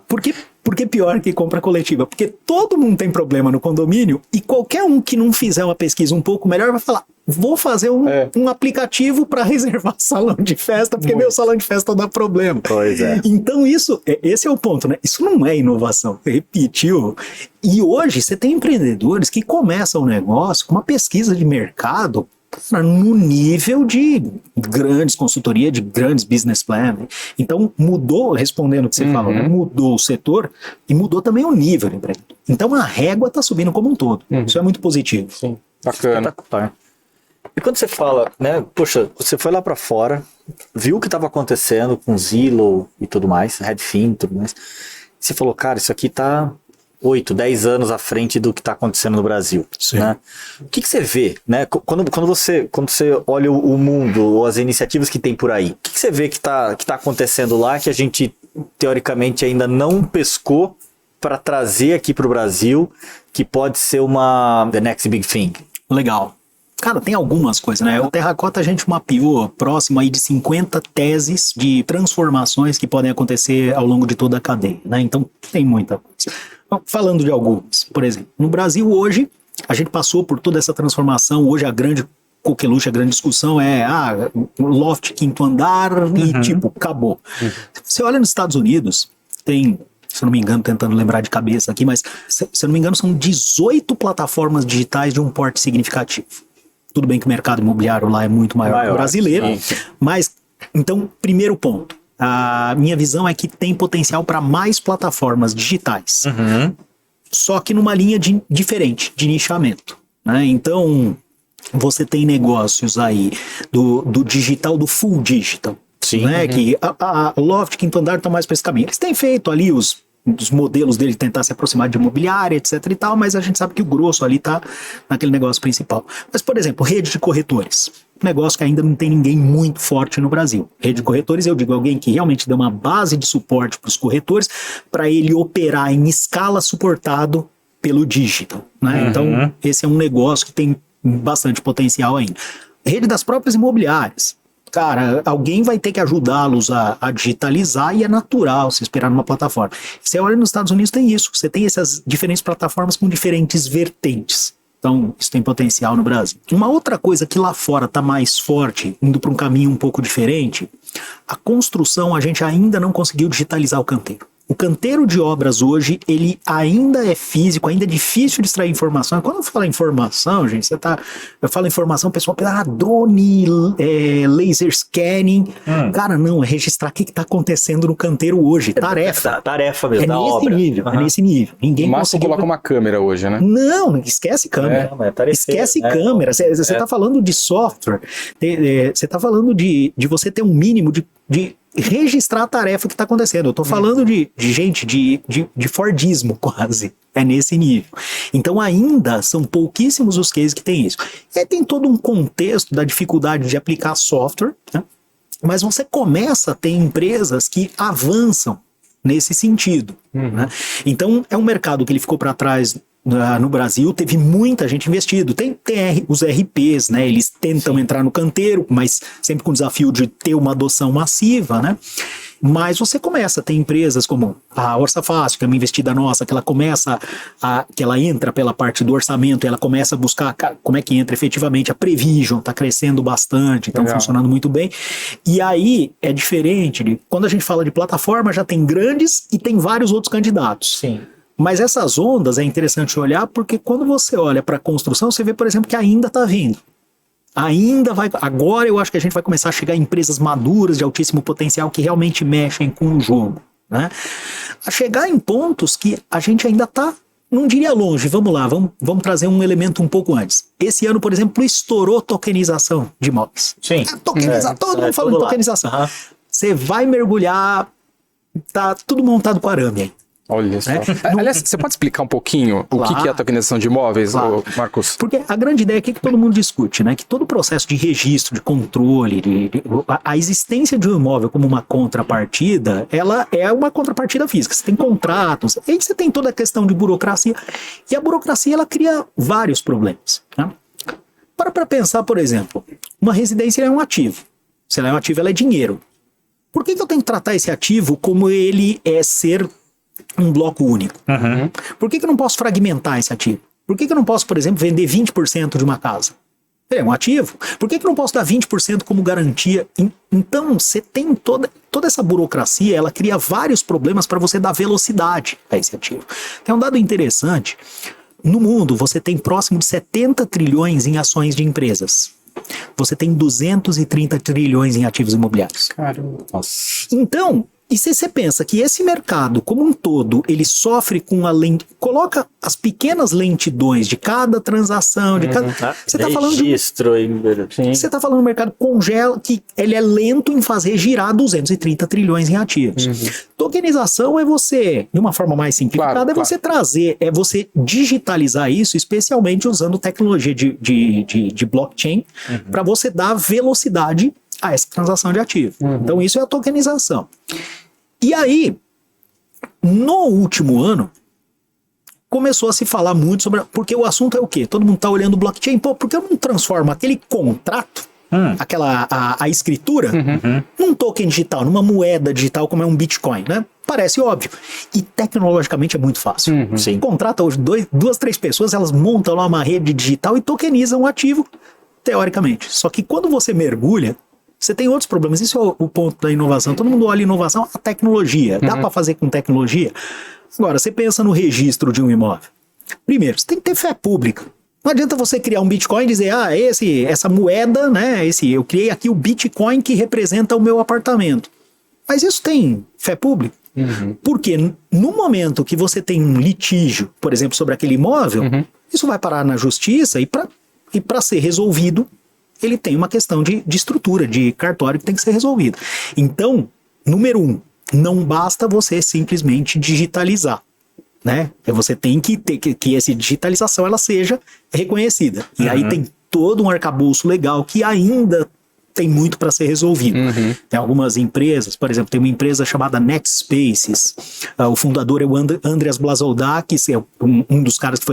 Por que pior que compra coletiva? Porque todo mundo tem problema no condomínio e qualquer um que não fizer uma pesquisa um pouco melhor vai falar, vou fazer um aplicativo para reservar salão de festa, porque meu salão de festa dá problema. Pois é. Então esse é o ponto, né? Isso não é inovação. Repetiu. E hoje você tem empreendedores que começam o negócio com uma pesquisa de mercado no nível de grandes consultoria, de grandes business plan. Então mudou, respondendo o que você falou, né? Mudou o setor e mudou também o nível do empreendedor. Então a régua está subindo como um todo. Isso é muito positivo. Sim, bacana. Espetacular. E quando você fala, né, poxa, você foi lá para fora, viu o que estava acontecendo com Zillow e tudo mais, Redfin e tudo mais, você falou, cara, isso aqui tá 8, 10 anos à frente do que está acontecendo no Brasil. Sim. Né? O que você vê, né? Quando você olha o mundo ou as iniciativas que tem por aí, o que você vê que tá acontecendo lá que a gente, teoricamente, ainda não pescou para trazer aqui para o Brasil, que pode ser the next big thing? Legal. Cara, tem algumas coisas, né? O Terracota a gente mapeou próximo aí de 50 teses de transformações que podem acontecer ao longo de toda a cadeia, né? Então tem muita coisa. Falando de algumas, por exemplo, no Brasil hoje, a gente passou por toda essa transformação, hoje a grande coqueluche, a grande discussão é loft, quinto andar e tipo, acabou. Você olha nos Estados Unidos, tem, se eu não me engano, tentando lembrar de cabeça aqui, mas se eu não me engano são 18 plataformas digitais de um porte significativo. Tudo bem que o mercado imobiliário lá é muito maior que o brasileiro, mas, então, primeiro ponto. A minha visão é que tem potencial para mais plataformas digitais, só que numa linha diferente, de nichamento, né? Então, você tem negócios aí do digital, do full digital, né? Que a Loft, Quinto Andar estão mais para esse caminho. Eles têm feito ali os modelos dele tentar se aproximar de imobiliária, etc e tal, mas a gente sabe que o grosso ali tá naquele negócio principal. Mas, por exemplo, rede de corretores. Um negócio que ainda não tem ninguém muito forte no Brasil. Rede de corretores, eu digo, alguém que realmente dê uma base de suporte para os corretores, para ele operar em escala suportado pelo digital, né? Então, esse é um negócio que tem bastante potencial ainda. Rede das próprias imobiliárias. Cara, alguém vai ter que ajudá-los a digitalizar e é natural se esperar numa plataforma. Você olha nos Estados Unidos, tem isso. Você tem essas diferentes plataformas com diferentes vertentes. Então, isso tem potencial no Brasil. Uma outra coisa que lá fora está mais forte, indo para um caminho um pouco diferente, a construção, a gente ainda não conseguiu digitalizar o canteiro. O canteiro de obras hoje, ele ainda é físico, ainda é difícil de extrair informação. Quando eu falo informação, gente, eu falo informação, o pessoal pensa, drone, laser scanning. Cara, não, é registrar o que está acontecendo no canteiro hoje. Tarefa. Tarefa mesmo, da nesse obra. nível, é nesse nível. Ninguém O máximo conseguiu... coloca uma câmera hoje, né? Não, esquece câmera. Esquece câmera. Você está falando de software. Você está falando de você ter um mínimo de registrar a tarefa que está acontecendo. Eu estou falando de gente, de Fordismo quase. É nesse nível. Então ainda são pouquíssimos os cases que tem isso. E aí tem todo um contexto da dificuldade de aplicar software, né? Mas você começa a ter empresas que avançam nesse sentido. Né? Então é um mercado que ele ficou para trás no Brasil, teve muita gente investido. Tem os RPs, né? Eles tentam entrar no canteiro, mas sempre com o desafio de ter uma adoção massiva, né? Mas você começa a ter empresas como a Orça Fácil, que é uma investida nossa, que ela começa que ela entra pela parte do orçamento, e ela começa a buscar como é que entra efetivamente. A Prevision está crescendo bastante, então funcionando muito bem. E aí é diferente quando a gente fala de plataforma, já tem grandes e tem vários outros candidatos. Sim. Mas essas ondas é interessante olhar, porque quando você olha para a construção, você vê, por exemplo, que ainda está vindo. Ainda vai. Agora eu acho que a gente vai começar a chegar em empresas maduras de altíssimo potencial que realmente mexem com o jogo, né? A chegar em pontos que a gente ainda está, não diria longe. Vamos lá, vamos trazer um elemento um pouco antes. Esse ano, por exemplo, estourou tokenização de imóveis. Sim. Todo mundo falando de tokenização. Você vai mergulhar, tá tudo montado com arame aí. Olha só. Né? Aliás, você pode explicar um pouquinho o que é a tokenização de imóveis, Marcos? Porque a grande ideia aqui que todo mundo discute, né? Que todo o processo de registro, de controle, a existência de um imóvel como uma contrapartida, ela é uma contrapartida física. Você tem contratos, aí você tem toda a questão de burocracia. E a burocracia, ela cria vários problemas, né? Para pensar, por exemplo, uma residência é um ativo. Se ela é um ativo, ela é dinheiro. Por que eu tenho que tratar esse ativo como ele é ser um bloco único? Uhum. Por que eu não posso fragmentar esse ativo? Por que eu não posso, por exemplo, vender 20% de uma casa? É um ativo. Por que eu não posso dar 20% como garantia? Então, você tem toda essa burocracia, ela cria vários problemas para você dar velocidade a esse ativo. Tem um dado interessante. No mundo, você tem próximo de 70 trilhões em ações de empresas. Você tem 230 trilhões em ativos imobiliários. Caramba. Nossa. Então, e se você pensa que esse mercado, como um todo, ele sofre com a lente, coloca as pequenas lentidões de cada transação, de cada... Você está falando de Registro. você está falando do mercado congela, que ele é lento em fazer girar 230 trilhões em ativos. Tokenização é você, de uma forma mais simplificada, você trazer, é você digitalizar isso, especialmente usando tecnologia de blockchain, para você dar velocidade a essa transação de ativo. Então isso é a tokenização. E aí, no último ano, começou a se falar muito sobre... Porque o assunto é o quê? Todo mundo está olhando o blockchain. Pô, por que eu não transformo aquele contrato, a escritura, num token digital, numa moeda digital como é um Bitcoin, né? Parece óbvio. E tecnologicamente é muito fácil. Sim. Contrata hoje duas, três pessoas, elas montam lá uma rede digital e tokenizam o ativo, teoricamente. Só que quando você mergulha, você tem outros problemas. Isso é o ponto da inovação. Todo mundo olha inovação, a tecnologia. Dá para fazer com tecnologia? Agora, você pensa no registro de um imóvel. Primeiro, você tem que ter fé pública. Não adianta você criar um Bitcoin e dizer, essa moeda, né? Eu criei aqui o Bitcoin que representa o meu apartamento. Mas isso tem fé pública? Porque no momento que você tem um litígio, por exemplo, sobre aquele imóvel, isso vai parar na justiça e para ser resolvido, ele tem uma questão de estrutura, de cartório que tem que ser resolvido. Então, número 1, não basta você simplesmente digitalizar, né? Você tem que ter que essa digitalização ela seja reconhecida. E aí tem todo um arcabouço legal que ainda tem muito para ser resolvido. Tem algumas empresas, por exemplo, tem uma empresa chamada NextSpaces. O fundador é o Andreas Blazodakis, é um dos caras que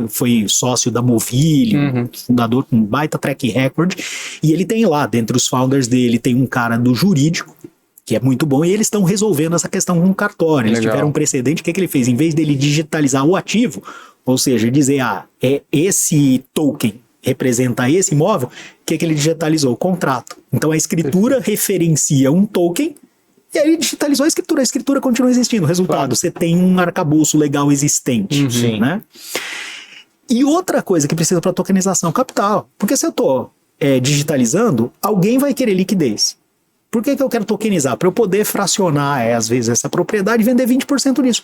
foi sócio da Movile, fundador com um baita track record. E ele tem lá, dentre os founders dele, tem um cara do jurídico, que é muito bom, e eles estão resolvendo essa questão com o cartório. Eles tiveram um precedente, o que ele fez? Em vez dele digitalizar o ativo, ou seja, dizer, esse token representa esse imóvel, o que ele digitalizou? O contrato. Então a escritura referencia um token e aí ele digitalizou a escritura continua existindo. Resultado, você tem um arcabouço legal existente. Né? E outra coisa que precisa para tokenização, capital. Porque se eu estou digitalizando, alguém vai querer liquidez. Por que eu quero tokenizar? Para eu poder fracionar, às vezes, essa propriedade e vender 20% disso.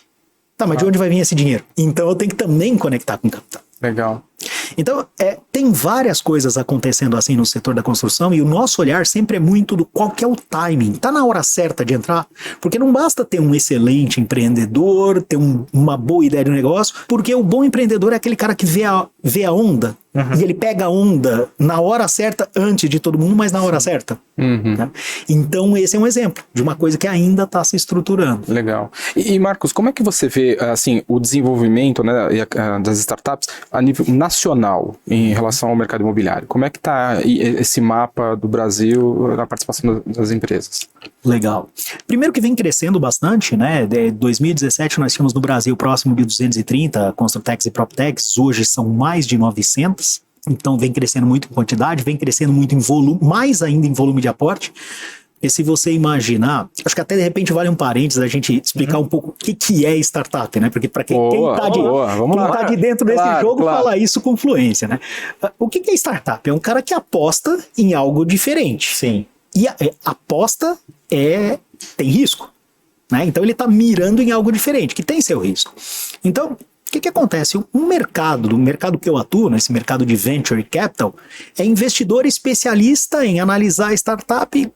Tá, mas de onde vai vir esse dinheiro? Então eu tenho que também conectar com capital. Legal. Então, tem várias coisas acontecendo assim no setor da construção e o nosso olhar sempre é muito do qual que é o timing. Tá na hora certa de entrar? Porque não basta ter um excelente empreendedor, ter uma boa ideia de negócio, porque o bom empreendedor é aquele cara que vê a onda e ele pega a onda na hora certa, antes de todo mundo, mas na hora certa. Né? Então, esse é um exemplo de uma coisa que ainda está se estruturando. Legal. E Marcos, como é que você vê assim, o desenvolvimento, né, das startups a nível nacional em relação ao mercado imobiliário? Como é que está esse mapa do Brasil na participação das empresas? Legal. Primeiro que vem crescendo bastante, né? De 2017 nós tínhamos no Brasil próximo de 230 Construtecs e PropTechs, hoje são mais de 900. Então vem crescendo muito em quantidade, vem crescendo muito em volume, mais ainda em volume de aporte. E se você imaginar, acho que até de repente vale um parênteses a gente explicar um pouco o que é startup, né? Porque para quem tá de dentro desse jogo fala isso com fluência, né? O que é startup? É um cara que aposta em algo diferente. Sim. E a aposta tem risco, né? Então ele está mirando em algo diferente, que tem seu risco. Então, o que acontece? No mercado que eu atuo, nesse mercado de venture capital, é investidor especialista em analisar startup.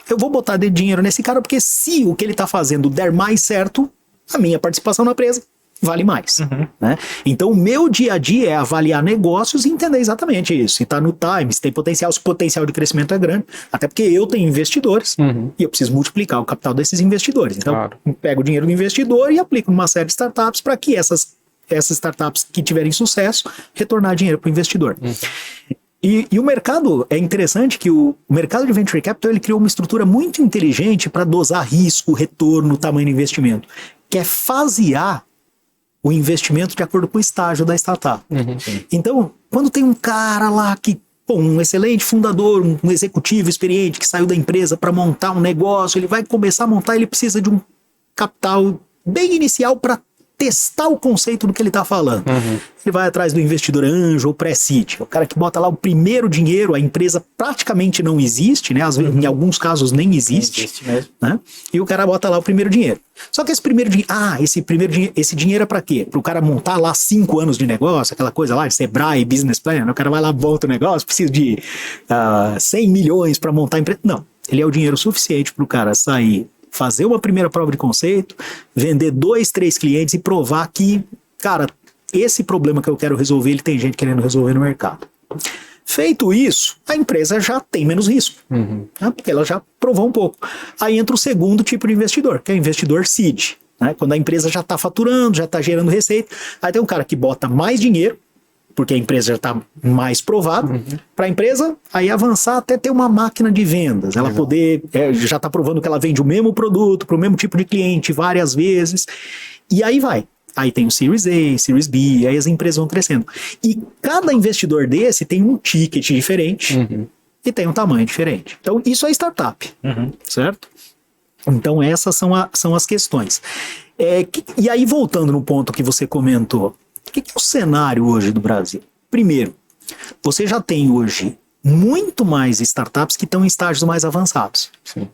Eu vou botar dinheiro nesse cara porque se o que ele está fazendo der mais certo, a minha participação na empresa vale mais. Né? Então, o meu dia a dia é avaliar negócios e entender exatamente isso. Se está no time, se tem potencial, se o potencial de crescimento é grande. Até porque eu tenho investidores e eu preciso multiplicar o capital desses investidores. Então, eu pego o dinheiro do investidor e aplico numa série de startups para que essas startups que tiverem sucesso retornar dinheiro para o investidor. E o mercado, é interessante que o mercado de Venture Capital ele criou uma estrutura muito inteligente para dosar risco, retorno, tamanho do investimento, que é fasear o investimento de acordo com o estágio da startup. Então, quando tem um cara lá que, um excelente fundador, um executivo experiente que saiu da empresa para montar um negócio, ele vai começar a montar, ele precisa de um capital bem inicial para testar o conceito do que ele está falando. Ele vai atrás do investidor anjo ou pré-seed, o cara que bota lá o primeiro dinheiro, a empresa praticamente não existe, né? Às vezes, em alguns casos nem existe mesmo. Né? E o cara bota lá o primeiro dinheiro. Só que esse primeiro dinheiro, esse dinheiro é para quê? Para o cara montar lá 5 anos de negócio, aquela coisa lá de Sebrae, Business Plan, o cara vai lá, volta o negócio, precisa de 100 milhões para montar a empresa. Não, ele é o dinheiro suficiente para o cara sair, fazer uma primeira prova de conceito, vender 2, 3 clientes e provar que, cara, esse problema que eu quero resolver, ele tem gente querendo resolver no mercado. Feito isso, a empresa já tem menos risco, né? Porque ela já provou um pouco. Aí entra o segundo tipo de investidor, que é o investidor seed, né? Quando a empresa já está faturando, já está gerando receita, aí tem um cara que bota mais dinheiro, porque a empresa já está mais provada, para a empresa aí avançar até ter uma máquina de vendas, ela poder, já está provando que ela vende o mesmo produto para o mesmo tipo de cliente várias vezes, e aí vai. Aí tem o Series A, Series B, aí as empresas vão crescendo. E cada investidor desse tem um ticket diferente e tem um tamanho diferente. Então isso é startup, certo? Então essas são as questões. E aí voltando no ponto que você comentou, o que é o cenário hoje do Brasil? Primeiro, você já tem hoje muito mais startups que estão em estágios mais avançados. Sim.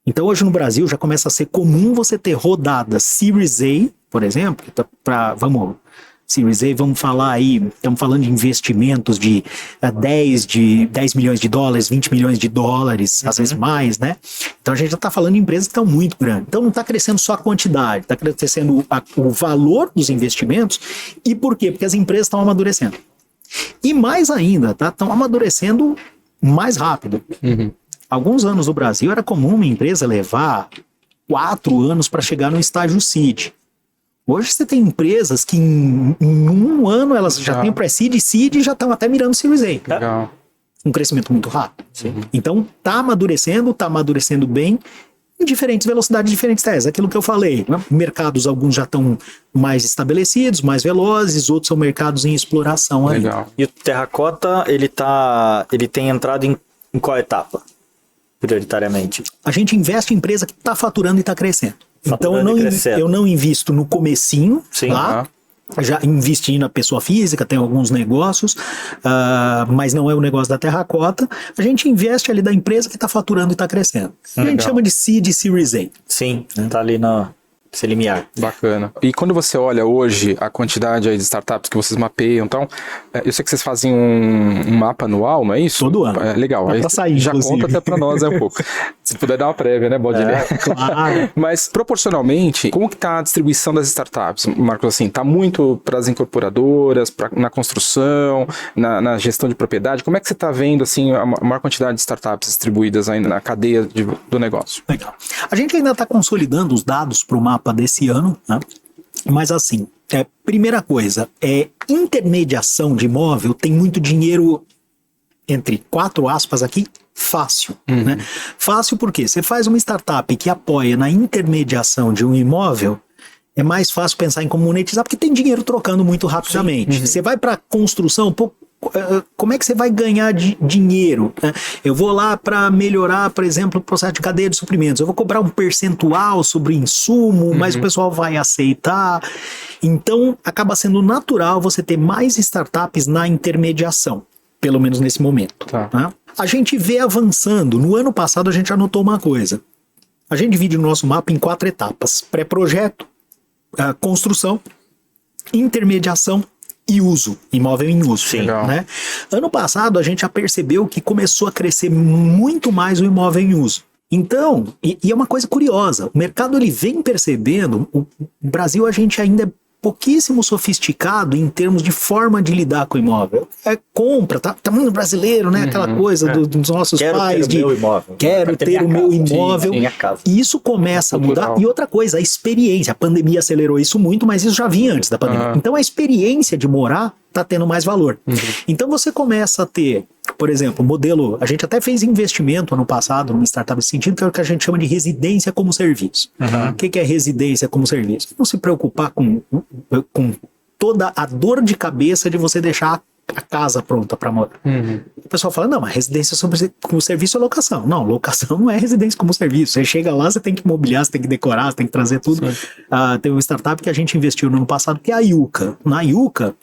Então hoje no Brasil já começa a ser comum você ter rodadas Series A, por exemplo, Series A, vamos falar aí, estamos falando de investimentos de 10 milhões de dólares, 20 milhões de dólares, às vezes mais, né? Então a gente já está falando de empresas que estão muito grandes. Então não está crescendo só a quantidade, está crescendo o valor dos investimentos. E por quê? Porque as empresas estão amadurecendo. E mais ainda, estão amadurecendo mais rápido. Alguns anos no Brasil era comum uma empresa levar 4 anos para chegar no estágio seed. Hoje você tem empresas que em 1 ano elas já têm pré-seed e seed e já estão até mirando Series A. Legal. Um crescimento muito rápido. Então está amadurecendo bem em diferentes velocidades, diferentes testes. Aquilo que eu falei, né? Mercados, alguns já estão mais estabelecidos, mais velozes, outros são mercados em exploração. Legal. E o Terracota, ele tem entrado em qual etapa? Prioritariamente. A gente investe em empresa que está faturando e está crescendo. Então Faturando eu não invisto no comecinho, lá. Já investi na pessoa física, tem alguns negócios, mas não é o negócio da Terracota. A gente investe ali da empresa que está faturando e está crescendo. A gente chama de Seed Series A. Sim, tá ali esse limiar. Bacana. E quando você olha hoje a quantidade aí de startups que vocês mapeiam, então, eu sei que vocês fazem um mapa anual, não é isso? Todo ano. Legal. Dá pra sair, já inclusive. conta até pra nós um pouco. Se puder dar uma prévia, né, Baldini? Claro. Mas, proporcionalmente, como que tá a distribuição das startups, Marcos? Assim, tá muito para as incorporadoras, na construção, na gestão de propriedade? Como é que você tá vendo, assim, a maior quantidade de startups distribuídas ainda na cadeia do negócio? Legal. A gente ainda está consolidando os dados para o mapa desse ano, né? Mas assim, primeira coisa, intermediação de imóvel tem muito dinheiro, entre 4 aspas aqui, fácil. Né? Fácil porque você faz uma startup que apoia na intermediação de um imóvel, é mais fácil pensar em como monetizar, porque tem dinheiro trocando muito rapidamente. Você vai para construção, como é que você vai ganhar dinheiro? Né? Eu vou lá para melhorar, por exemplo, o processo de cadeia de suprimentos. Eu vou cobrar um percentual sobre insumo, mas o pessoal vai aceitar. Então, acaba sendo natural você ter mais startups na intermediação, pelo menos nesse momento. Tá. Né? A gente vê avançando. No ano passado, a gente anotou uma coisa. A gente divide o nosso mapa em 4 etapas. Pré-projeto, construção, intermediação e uso, imóvel em uso. Sim. Né? Ano passado a gente já percebeu que começou a crescer muito mais o imóvel em uso. Então, e é uma coisa curiosa, o mercado ele vem percebendo, o Brasil a gente ainda é pouquíssimo sofisticado em termos de forma de lidar com o imóvel. É compra, tá muito brasileiro, né? Aquela coisa dos nossos pais de quero ter o meu imóvel. E isso começa a mudar. E outra coisa, a experiência. A pandemia acelerou isso muito, mas isso já vinha antes da pandemia. Então a experiência de morar tá tendo mais valor. Então você começa a ter, por exemplo, modelo, a gente até fez investimento ano passado numa startup nesse sentido, que é o que a gente chama de residência como serviço. O que é residência como serviço? Não se preocupar com toda a dor de cabeça de você deixar a casa pronta para morar. O pessoal fala, não, mas residência como serviço é locação. Não, locação não é residência como serviço. Você chega lá, você tem que mobiliar, você tem que decorar, você tem que trazer tudo. Tem uma startup que a gente investiu no ano passado, que é a Yuka. Na Yuka,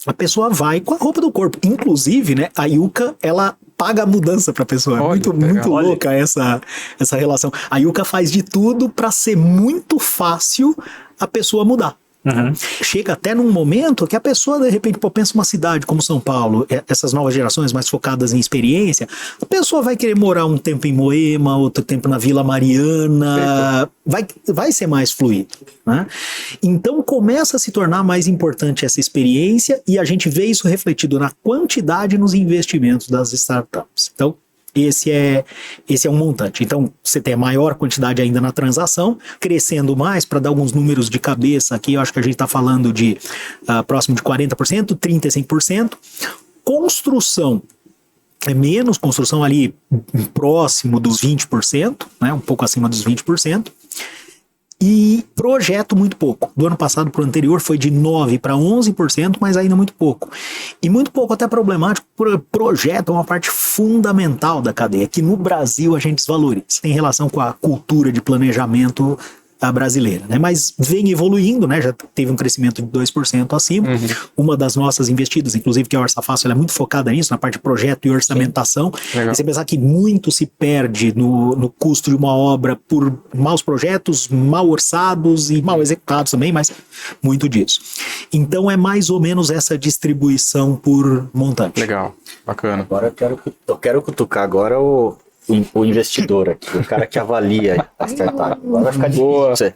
a pessoa vai com a roupa do corpo. Inclusive, né, a Yuka, ela paga a mudança pra pessoa. É muito louca essa relação. A Yuka faz de tudo para ser muito fácil a pessoa mudar. Chega até num momento que a pessoa, de repente, pensa uma cidade como São Paulo, essas novas gerações mais focadas em experiência, a pessoa vai querer morar um tempo em Moema, outro tempo na Vila Mariana, vai ser mais fluido, né? Então começa a se tornar mais importante essa experiência e a gente vê isso refletido na quantidade nos investimentos das startups. Então, esse é um montante. Então, você tem a maior quantidade ainda na transação, crescendo mais, para dar alguns números de cabeça aqui, eu acho que a gente está falando de próximo de 40%, 30% e 100%. Construção é menos, construção ali próximo dos 20%, né, um pouco acima dos 20%. E projeto muito pouco. Do ano passado para o anterior foi de 9% para 11%, mas ainda muito pouco. E muito pouco até problemático, porque projeto é uma parte fundamental da cadeia, que no Brasil a gente desvaloriza. Tem relação com a cultura de planejamento brasileira, né? Mas vem evoluindo, né? Já teve um crescimento de 2% acima. Uma das nossas investidas, inclusive, que é a Orça Fácil, ela é muito focada nisso, na parte de projeto e orçamentação. E você pensar que muito se perde no custo de uma obra por maus projetos, mal orçados e mal executados também, mas muito disso. Então é mais ou menos essa distribuição por montante. Legal, bacana. Agora eu quero cutucar agora o investidor aqui, o cara que avalia a startup. Agora vai ficar difícil.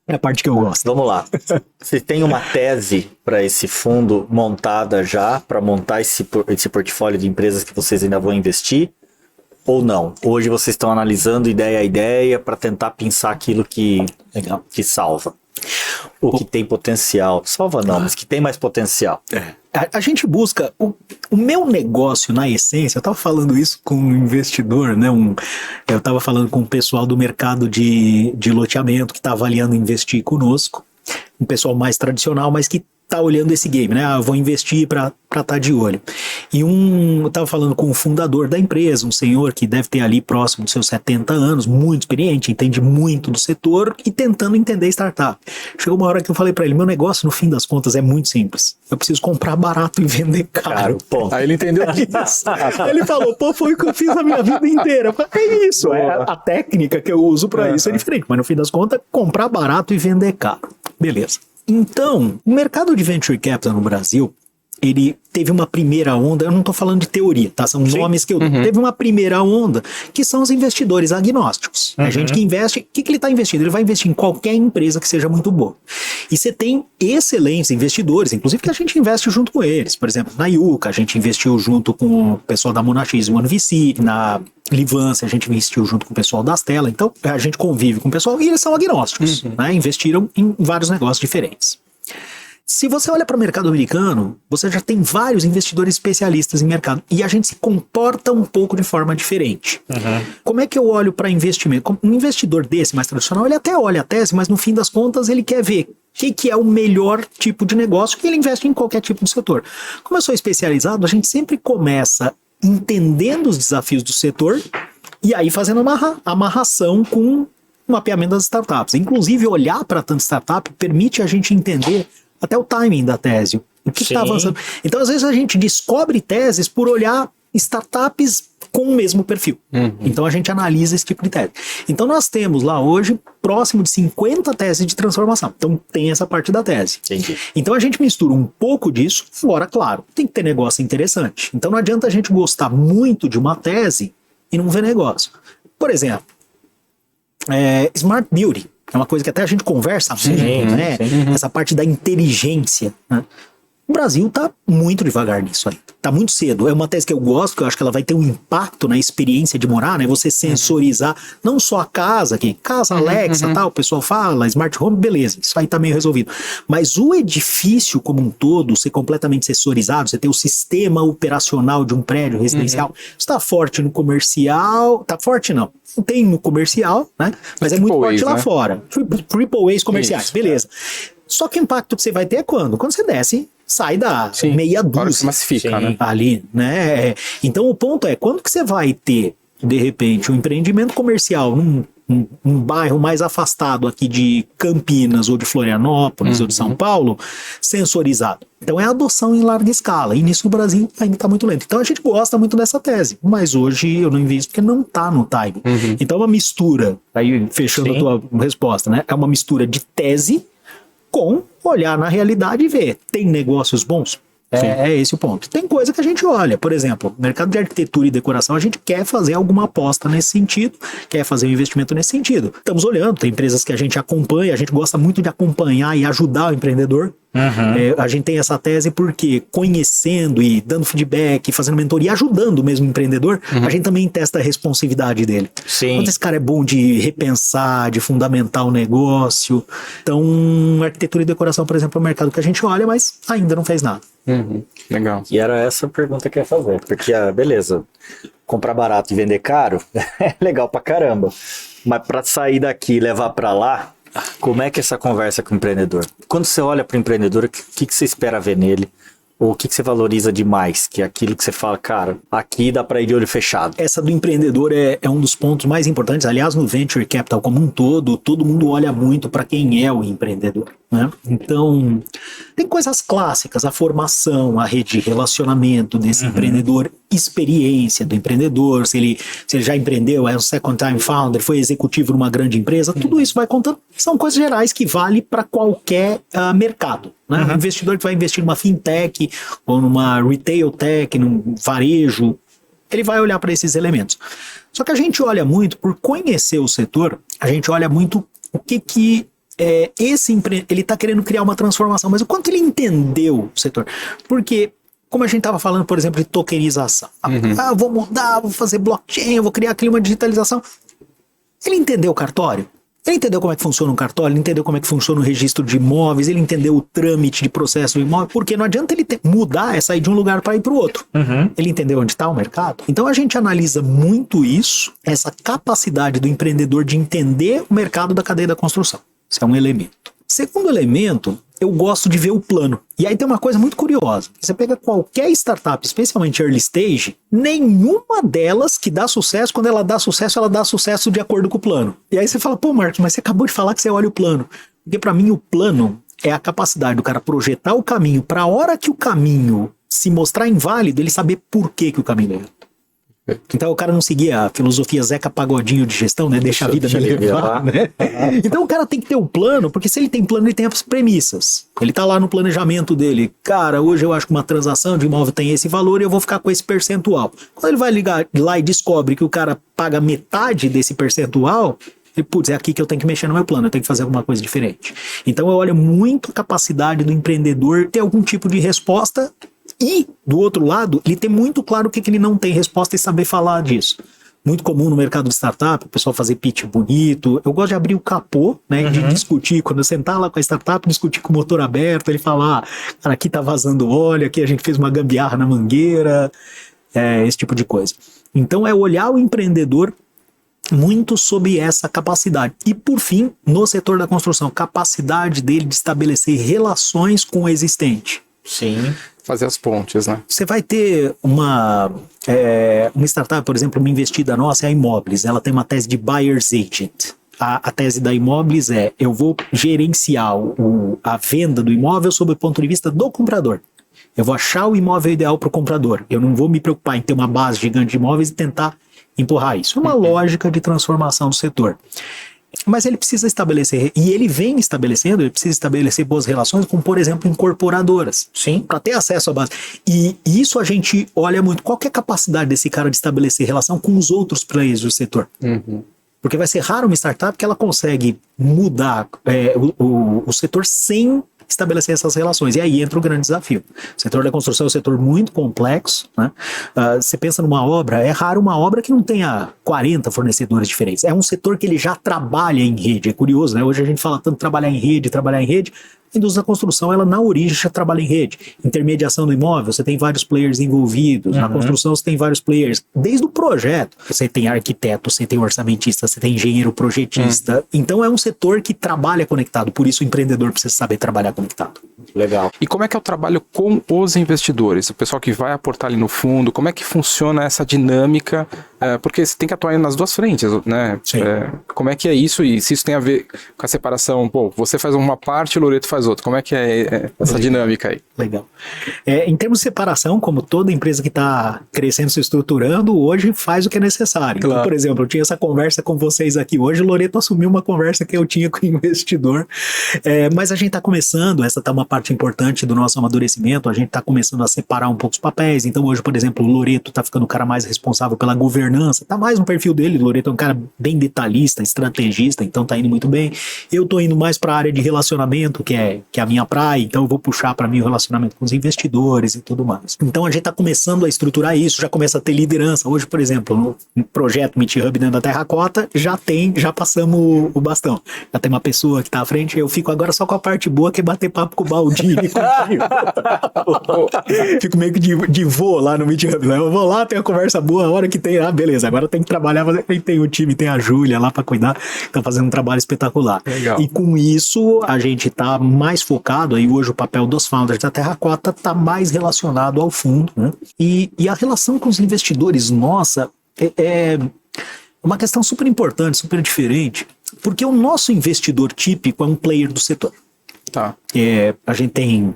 É a parte que eu gosto. Vamos lá. Você tem uma tese para esse fundo montada já, para montar esse portfólio de empresas que vocês ainda vão investir? Ou não? Hoje vocês estão analisando ideia a ideia para tentar pensar aquilo que salva. O que tem potencial. Salva não, mas que tem mais potencial. A gente busca... O meu negócio, na essência, eu estava falando isso com um investidor, né? Eu estava falando com o pessoal do mercado de loteamento que está avaliando investir conosco. Um pessoal mais tradicional, mas que está olhando esse game, né? Eu vou investir para estar de olho. E eu estava falando com o fundador da empresa, um senhor que deve ter ali próximo dos seus 70 anos, muito experiente, entende muito do setor e tentando entender startup. Chegou uma hora que eu falei para ele, meu negócio, no fim das contas, é muito simples. Eu preciso comprar barato e vender caro. Aí ele entendeu isso. Ele falou, foi o que eu fiz a minha vida inteira. Eu falei, é isso, a técnica que eu uso para isso é diferente, mas no fim das contas, comprar barato e vender caro. Beleza. Então, o mercado de venture capital no Brasil, ele teve uma primeira onda, eu não estou falando de teoria, tá? São nomes que eu dou. Teve uma primeira onda, que são os investidores agnósticos. A gente que investe, o que ele está investindo? Ele vai investir em qualquer empresa que seja muito boa. E você tem excelentes investidores, inclusive que a gente investe junto com eles. Por exemplo, na Yuka, a gente investiu junto com o pessoal da Monax, o OneVC, na Livance, a gente investiu junto com o pessoal da Astela. Então, a gente convive com o pessoal e eles são agnósticos, né? Investiram em vários negócios diferentes. Se você olha para o mercado americano, você já tem vários investidores especialistas em mercado e a gente se comporta um pouco de forma diferente. Como é que eu olho para investimento? Um investidor desse mais tradicional, ele até olha a tese, mas no fim das contas ele quer ver o que é o melhor tipo de negócio que ele investe em qualquer tipo de setor. Como eu sou especializado, a gente sempre começa entendendo os desafios do setor e aí fazendo uma amarração com o mapeamento das startups. Inclusive, olhar para tanta startup permite a gente entender até o timing da tese, o que está avançando. Então, às vezes, a gente descobre teses por olhar startups com o mesmo perfil. Então, a gente analisa esse tipo de tese. Então, nós temos lá hoje próximo de 50 teses de transformação. Então, tem essa parte da tese. Então, a gente mistura um pouco disso, fora, claro, tem que ter negócio interessante. Então, não adianta a gente gostar muito de uma tese e não vê negócio. Por exemplo, Smart Beauty, é uma coisa que até a gente conversa muito, né? Essa parte da inteligência, né? O Brasil tá muito devagar nisso aí. Tá muito cedo. É uma tese que eu gosto, que eu acho que ela vai ter um impacto na experiência de morar, né? Você sensorizar não só a casa aqui, casa Alexa, tal, o pessoal fala, smart home, beleza, isso aí tá meio resolvido. Mas o edifício como um todo ser completamente sensorizado, você ter o sistema operacional de um prédio residencial, isso tá forte no comercial, tá forte não tem no comercial, né? Mas é muito forte lá fora. Triple A's comerciais, beleza. Só que o impacto que você vai ter é quando? Quando você desce, sai da meia dúzia massifica, né? ali, né? Então o ponto é, quando que você vai ter, de repente, um empreendimento comercial num bairro mais afastado aqui de Campinas ou de Florianópolis ou de São Paulo, sensorizado? Então é a adoção em larga escala, e nisso o Brasil ainda está muito lento. Então a gente gosta muito dessa tese, mas hoje eu não invisto porque não está no time. Então é uma mistura, aí fechando a tua resposta, né? É uma mistura de tese com olhar na realidade e ver, tem negócios bons? É esse o ponto. Tem coisa que a gente olha, por exemplo, mercado de arquitetura e decoração, a gente quer fazer alguma aposta nesse sentido, quer fazer um investimento nesse sentido. Estamos olhando, tem empresas que a gente acompanha, a gente gosta muito de acompanhar e ajudar o empreendedor. A gente tem essa tese porque conhecendo e dando feedback, fazendo mentoria, ajudando o mesmo empreendedor, a gente também testa a responsividade dele. Quanto esse cara é bom de repensar, de fundamentar o negócio. Então, arquitetura e decoração, por exemplo, é um mercado que a gente olha, mas ainda não fez nada. Legal. E era essa a pergunta que eu ia fazer, porque, beleza, comprar barato e vender caro é legal pra caramba, mas pra sair daqui e levar pra lá, como é que é essa conversa com o empreendedor? Quando você olha pro empreendedor, o que você espera ver nele? Ou o que você valoriza demais? Que é aquilo que você fala, cara, aqui dá pra ir de olho fechado. Essa do empreendedor é um dos pontos mais importantes. Aliás, no Venture Capital como um todo mundo olha muito para quem é o empreendedor, né? Então, tem coisas clássicas, a formação, a rede de relacionamento desse empreendedor, experiência do empreendedor, se ele já empreendeu, é um second time founder, foi executivo numa grande empresa, tudo isso vai contando. São coisas gerais que vale para qualquer mercado, né? Um investidor que vai investir numa fintech ou numa retail tech, num varejo, ele vai olhar para esses elementos. Só que a gente olha muito, por conhecer o setor, a gente olha muito o que ele está querendo criar uma transformação, mas o quanto ele entendeu o setor. Porque, como a gente estava falando, por exemplo, de tokenização. Eu vou mudar, vou fazer blockchain, eu vou criar aqui uma digitalização. Ele entendeu o cartório? Ele entendeu como é que funciona um cartório, ele entendeu como é que funciona o registro de imóveis, ele entendeu o trâmite de processo do imóvel, porque não adianta ele mudar, sair de um lugar para ir para o outro. Ele entendeu onde está o mercado. Então a gente analisa muito isso, essa capacidade do empreendedor de entender o mercado da cadeia da construção. Isso é um elemento. Segundo elemento, eu gosto de ver o plano. E aí tem uma coisa muito curiosa. Você pega qualquer startup, especialmente early stage, nenhuma delas que dá sucesso, quando ela dá sucesso de acordo com o plano. E aí você fala, pô, Marcos, mas você acabou de falar que você olha o plano. Porque para mim o plano é a capacidade do cara projetar o caminho para a hora que o caminho se mostrar inválido, ele saber por que o caminho é errado. Então o cara não seguia a filosofia Zeca Pagodinho de gestão, né? Deixa a vida me levar, né? Então o cara tem que ter um plano, porque se ele tem plano, ele tem as premissas. Ele tá lá no planejamento dele. Cara, hoje eu acho que uma transação de imóvel tem esse valor e eu vou ficar com esse percentual. Quando ele vai ligar lá e descobre que o cara paga metade desse percentual, ele, putz, é aqui que eu tenho que mexer no meu plano, eu tenho que fazer alguma coisa diferente. Então eu olho muito a capacidade do empreendedor ter algum tipo de resposta. E, do outro lado, ele tem muito claro o que ele não tem resposta e saber falar disso. Muito comum no mercado de startup, o pessoal fazer pitch bonito. Eu gosto de abrir o capô, né, e de discutir. Quando eu sentar lá com a startup, discutir com o motor aberto, ele falar, cara, aqui tá vazando óleo, aqui a gente fez uma gambiarra na mangueira, esse tipo de coisa. Então é olhar o empreendedor muito sob essa capacidade. E, por fim, no setor da construção, capacidade dele de estabelecer relações com o existente. Sim. Fazer as pontes, né? Você vai ter uma startup, por exemplo, uma investida nossa é a Imóveis. Ela tem uma tese de buyer's agent. A tese da Imóveis é, eu vou gerenciar a venda do imóvel sob o ponto de vista do comprador. Eu vou achar o imóvel ideal para o comprador. Eu não vou me preocupar em ter uma base gigante de imóveis e tentar empurrar isso. É uma lógica de transformação do setor. Mas ele precisa estabelecer, e ele vem estabelecendo, ele precisa estabelecer boas relações com, por exemplo, incorporadoras. Sim. Para ter acesso à base. E isso a gente olha muito. Qual que é a capacidade desse cara de estabelecer relação com os outros players do setor? Porque vai ser raro uma startup que ela consegue mudar o setor sem estabelecer essas relações. E aí entra o grande desafio. O setor da construção é um setor muito complexo, né? Você pensa numa obra, é raro uma obra que não tenha 40 fornecedores diferentes. É um setor que ele já trabalha em rede. É curioso, né? Hoje a gente fala tanto trabalhar em rede. A indústria da construção, ela na origem já trabalha em rede. Intermediação do imóvel, você tem vários players envolvidos. Na construção, você tem vários players. Desde o projeto, você tem arquiteto, você tem orçamentista, você tem engenheiro projetista. Então é um setor que trabalha conectado. Por isso o empreendedor precisa saber trabalhar conectado. Legal. E como é que é o trabalho com os investidores? O pessoal que vai aportar ali no fundo, como é que funciona essa dinâmica? Porque você tem que atuar nas duas frentes, né? Sim. Como é que é isso? E se isso tem a ver com a separação, pô, você faz uma parte e o Loreto faz outra. Como é que é essa dinâmica aí? Legal. Em termos de separação, como toda empresa que está crescendo, se estruturando, hoje faz o que é necessário. Claro. Então, por exemplo, eu tinha essa conversa com vocês aqui hoje, o Loreto assumiu uma conversa que eu tinha com o investidor, mas a gente está começando, essa está uma parte importante do nosso amadurecimento, a gente está começando a separar um pouco os papéis. Então hoje, por exemplo, o Loreto está ficando o cara mais responsável pela governança, está mais no perfil dele. O Loreto é um cara bem detalhista, estrategista, então está indo muito bem. Eu estou indo mais para a área de relacionamento, que é a minha praia, então eu vou puxar para mim o relacionamento com os investidores e tudo mais. Então a gente está começando a estruturar isso, já começa a ter liderança. Hoje, por exemplo, no projeto Meet Hub dentro da Terracota, já passamos o bastão. Já tem uma pessoa que está à frente, eu fico agora só com a parte boa, que é bater papo com o Baldini. Fico meio que de vô lá no Meet Hub, né? Eu vou lá, tenho a conversa boa, a hora que tem, beleza, agora tem que trabalhar, tem o time, tem a Júlia lá para cuidar, estão fazendo um trabalho espetacular. Legal. E com isso, a gente tá mais focado, aí hoje o papel dos founders da Terracota tá mais relacionado ao fundo, né? E a relação com os investidores, nossa, é uma questão super importante, super diferente, porque o nosso investidor típico é um player do setor. Tá. A gente tem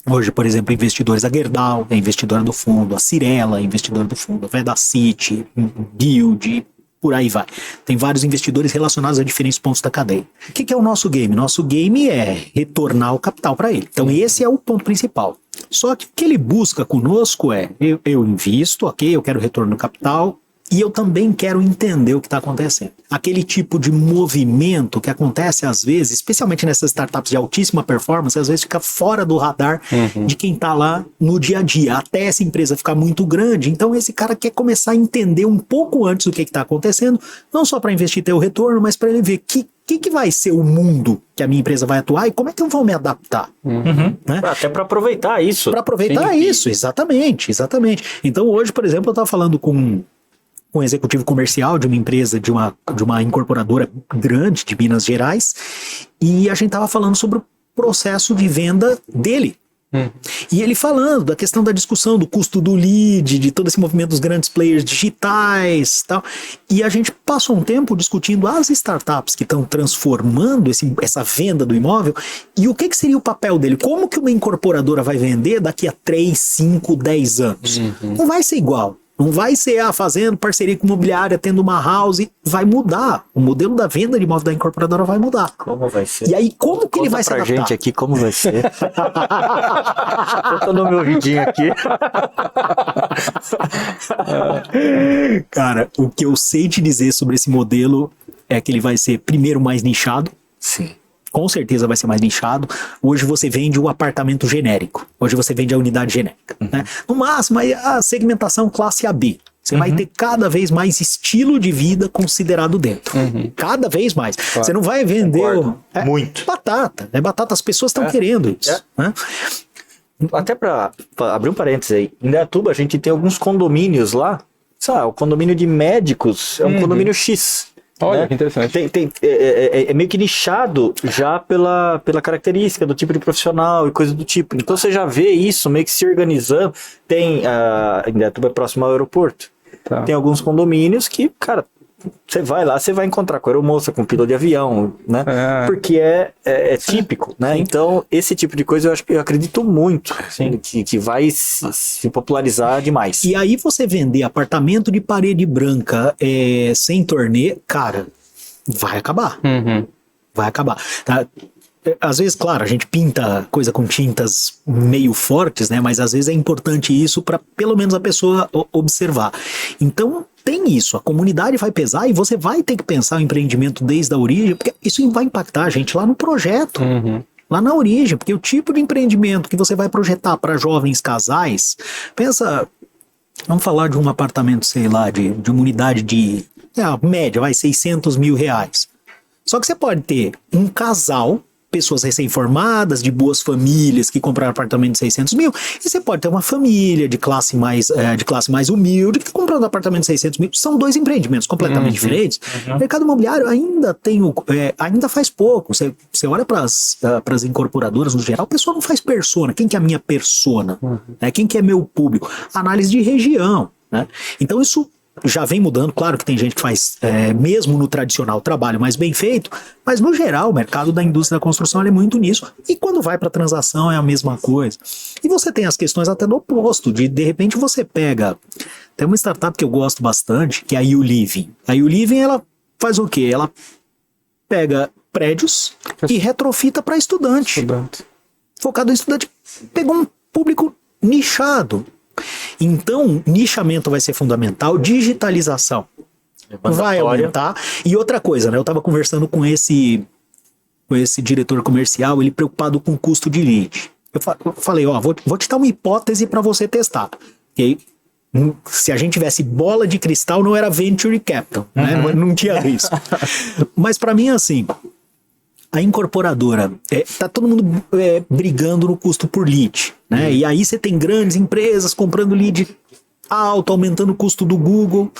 hoje, por exemplo, investidores, a Gerdau é investidora do fundo, a Cirela é investidora do fundo, a Vedacity, Build, por aí vai. Tem vários investidores relacionados a diferentes pontos da cadeia. O que é o nosso game? Nosso game é retornar o capital para ele. Então esse é o ponto principal. Só que o que ele busca conosco é, eu invisto, ok, eu quero retorno do capital, e eu também quero entender o que está acontecendo. Aquele tipo de movimento que acontece às vezes, especialmente nessas startups de altíssima performance, às vezes fica fora do radar de quem está lá no dia a dia, até essa empresa ficar muito grande. Então esse cara quer começar a entender um pouco antes o que está acontecendo, não só para investir e ter o retorno, mas para ele ver que vai ser o mundo que a minha empresa vai atuar e como é que eu vou me adaptar. Né? Até para aproveitar isso. Para aproveitar isso, exatamente. Então hoje, por exemplo, eu estava falando com um executivo comercial de uma empresa, de uma incorporadora grande de Minas Gerais, e a gente estava falando sobre o processo de venda dele. E ele falando da questão da discussão do custo do lead, de todo esse movimento dos grandes players digitais, tal. E a gente passou um tempo discutindo as startups que estão transformando essa venda do imóvel e o que seria o papel dele, como que uma incorporadora vai vender daqui a 3, 5, 10 anos. Não vai ser igual. Não vai ser fazendo parceria com imobiliária, tendo uma house, vai mudar. O modelo da venda de imóvel da incorporadora vai mudar. Como vai ser? E aí, como que ele vai se adaptar? Gente aqui, como vai ser? Eu tô no meu vidinho aqui. Cara, o que eu sei te dizer sobre esse modelo é que ele vai ser, primeiro, mais nichado. Sim. Com certeza vai ser mais nichado. Hoje você vende o apartamento genérico. Hoje você vende a unidade genérica. Né? No máximo, a segmentação classe AB. Você vai ter cada vez mais estilo de vida considerado dentro. Cada vez mais. Claro. Você não vai vender... Muito. Batata. É batata. As pessoas estão querendo isso. Né? Até para abrir um parênteses aí. Em Indaiatuba, a gente tem alguns condomínios lá. Sabe, o condomínio de médicos é um condomínio X. Olha, né? que interessante. É meio que nichado já pela característica do tipo de profissional e coisa do tipo. Então você já vê isso meio que se organizando. Tem, em Indaiatuba é próximo ao aeroporto. Tá. Tem alguns condomínios que, cara, você vai lá, você vai encontrar com aeromoça, com piloto de avião, né? Porque é típico, né? Então, esse tipo de coisa eu acredito muito que vai se popularizar demais. E aí você vender apartamento de parede branca sem torneio, cara, vai acabar. Uhum. Vai acabar. Tá? Às vezes, claro, a gente pinta coisa com tintas meio fortes, né? Mas às vezes é importante isso para pelo menos a pessoa observar. Então, tem isso. A comunidade vai pesar e você vai ter que pensar o empreendimento desde a origem, porque isso vai impactar a gente lá no projeto. Uhum. Lá na origem, porque o tipo de empreendimento que você vai projetar para jovens casais, pensa, vamos falar de um apartamento, sei lá, de uma unidade de média, vai, 600 mil reais. Só que você pode ter um casal, pessoas recém-formadas, de boas famílias que compraram apartamento de 600 mil, e você pode ter uma família de classe mais humilde que está comprando apartamento de 600 mil. São dois empreendimentos completamente diferentes. O mercado imobiliário ainda faz pouco. Você olha para as incorporadoras no geral, o pessoal não faz persona. Quem que é a minha persona? Né? Quem que é meu público? Análise de região. Né? Então isso já vem mudando, claro que tem gente que faz, mesmo no tradicional, trabalho mais bem feito, mas no geral o mercado da indústria da construção é muito nisso, e quando vai para transação é a mesma coisa. E você tem as questões até do oposto, de repente você pega, tem uma startup que eu gosto bastante, que é a YouLiving. A YouLiving, ela faz o quê? Ela pega prédios e retrofita para estudante. Focado em estudante, pegou um público nichado. Então, nichamento vai ser fundamental, digitalização vai aumentar. E outra coisa, né? Eu estava conversando com esse diretor comercial, ele preocupado com o custo de lead. Eu falei, vou te dar uma hipótese para você testar. E aí, se a gente tivesse bola de cristal, não era venture capital, né? Não tinha risco. Mas para mim, assim, a incorporadora, tá todo mundo brigando no custo por lead, né? E aí você tem grandes empresas comprando lead alto, aumentando o custo do Google.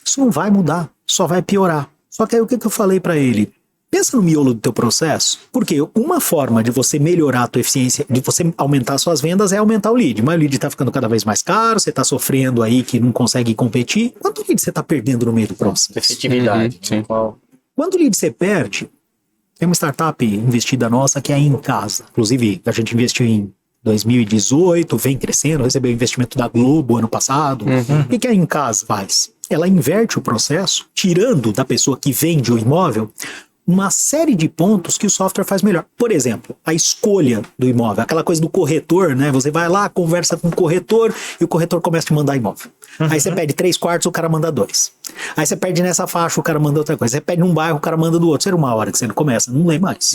Isso não vai mudar, só vai piorar. Só que aí o que eu falei para ele? Pensa no miolo do teu processo, porque uma forma de você melhorar a tua eficiência, de você aumentar suas vendas é aumentar o lead. Mas o lead tá ficando cada vez mais caro, você tá sofrendo aí que não consegue competir. Quanto lead você tá perdendo no meio do processo? Efetividade. Quanto lead você perde? Tem uma startup investida nossa que é Em Casa. Inclusive, a gente investiu em 2018, vem crescendo, recebeu investimento da Globo ano passado. O que a Em Casa faz? Ela inverte o processo, tirando da pessoa que vende o imóvel uma série de pontos que o software faz melhor. Por exemplo, a escolha do imóvel, aquela coisa do corretor, né? Você vai lá, conversa com o corretor e o corretor começa a te mandar imóvel. Aí você pede 3/4, o cara manda 2. Aí você pede nessa faixa, o cara manda outra coisa. Você pede num bairro, o cara manda do outro. Será uma hora que você não começa, não lê mais.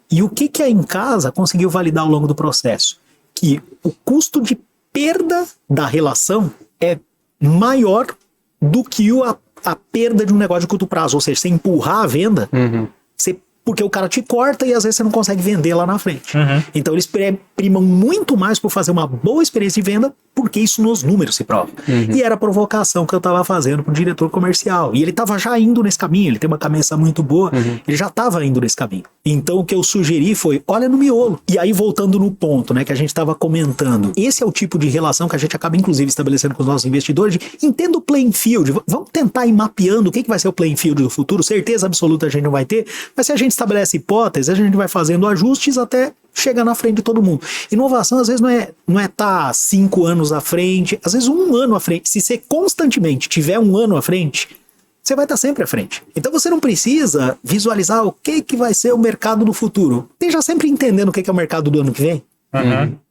E o que a Em Casa conseguiu validar ao longo do processo? Que o custo de perda da relação é maior do que a perda de um negócio de curto prazo. Ou seja, você empurrar a venda, porque o cara te corta e às vezes você não consegue vender lá na frente. Então eles primam muito mais por fazer uma boa experiência de venda, porque isso nos números se prova. E era a provocação que eu estava fazendo pro diretor comercial. E ele estava já indo nesse caminho, ele tem uma cabeça muito boa, ele já estava indo nesse caminho. Então o que eu sugeri foi, olha no miolo. E aí voltando no ponto, né, que a gente estava comentando, esse é o tipo de relação que a gente acaba inclusive estabelecendo com os nossos investidores, de entenda o playing field, vamos tentar ir mapeando o que vai ser o playing field do futuro, certeza absoluta a gente não vai ter, mas se a gente estabelece hipóteses, a gente vai fazendo ajustes até chegar na frente de todo mundo. Inovação às vezes não é tá 5 anos à frente, às vezes 1 ano à frente. Se você constantemente tiver 1 ano à frente, você vai estar sempre à frente. Então você não precisa visualizar o que vai ser o mercado do futuro. Esteja sempre entendendo o que é o mercado do ano que vem.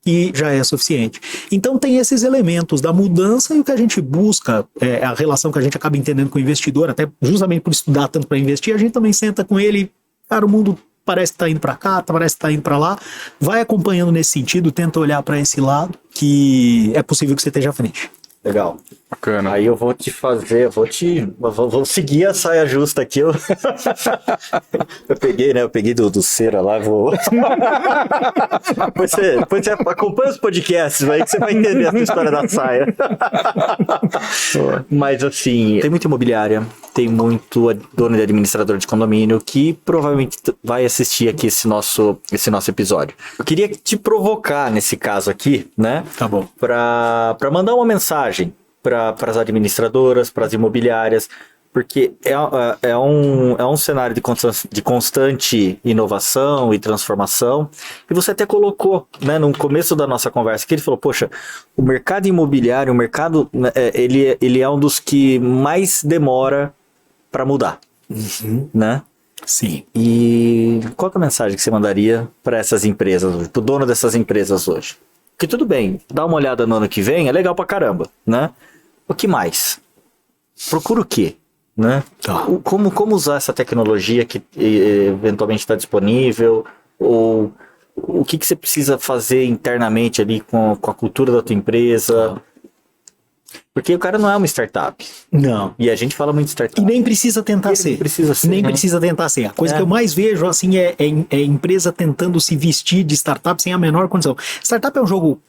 E já é suficiente. Então tem esses elementos da mudança e o que a gente busca, a relação que a gente acaba entendendo com o investidor, até justamente por estudar tanto para investir, a gente também senta com ele, cara, o mundo parece que tá indo para cá, parece que tá indo para lá, vai acompanhando nesse sentido, tenta olhar para esse lado, que é possível que você esteja à frente. Legal. Bacana. Aí eu vou te fazer, vou seguir a saia justa aqui. Eu peguei, né? Eu peguei do Cera lá, vou. Depois você acompanha os podcasts aí que você vai entender essa história da saia. Mas assim, tem muita imobiliária, tem muito dono de administrador de condomínio que provavelmente vai assistir aqui esse nosso episódio. Eu queria te provocar nesse caso aqui, né? Tá bom. Para mandar uma mensagem para as administradoras, para as imobiliárias, porque é um cenário de constante inovação e transformação, e você até colocou, né, no começo da nossa conversa, que ele falou, poxa, o mercado imobiliário, ele é um dos que mais demora para mudar. né? Sim. E qual que é a mensagem que você mandaria para essas empresas hoje, pro dono dessas empresas hoje? Porque tudo bem, dá uma olhada no ano que vem, é legal pra caramba, né? O que mais? Procura o quê? Né? Tá. Como usar essa tecnologia que eventualmente está disponível? Ou o que você precisa fazer internamente ali com a cultura da tua empresa? Porque o cara não é uma startup. Não. E a gente fala muito de startup. E nem precisa tentar ser. Precisa ser. Nem né? precisa tentar ser. A coisa que eu mais vejo, assim, é empresa tentando se vestir de startup sem a menor condição. Startup é um jogo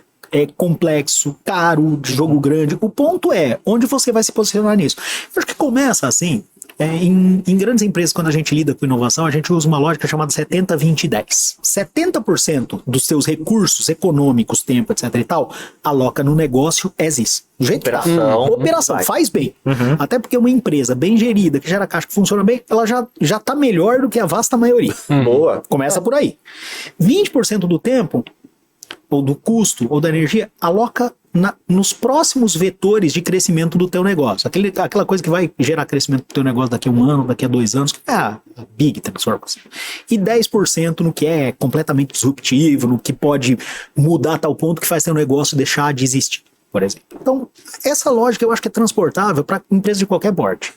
complexo, caro, de jogo grande. O ponto é, onde você vai se posicionar nisso? Eu acho que começa assim, em grandes empresas, quando a gente lida com inovação, a gente usa uma lógica chamada 70-20-10. 70% dos seus recursos econômicos, tempo, etc e tal, aloca no negócio as is. Do jeito que tá. Operação, faz bem. Até porque uma empresa bem gerida, que gera caixa, que funciona bem, ela já tá melhor do que a vasta maioria. Boa. Começa por aí. 20% do tempo, ou do custo, ou da energia, aloca nos próximos vetores de crescimento do teu negócio. Aquela coisa que vai gerar crescimento do teu negócio daqui a 1 ano, daqui a 2 anos, que é a big transformation. E 10% no que é completamente disruptivo, no que pode mudar a tal ponto que faz teu negócio deixar de existir, por exemplo. Então, essa lógica eu acho que é transportável para empresas de qualquer porte.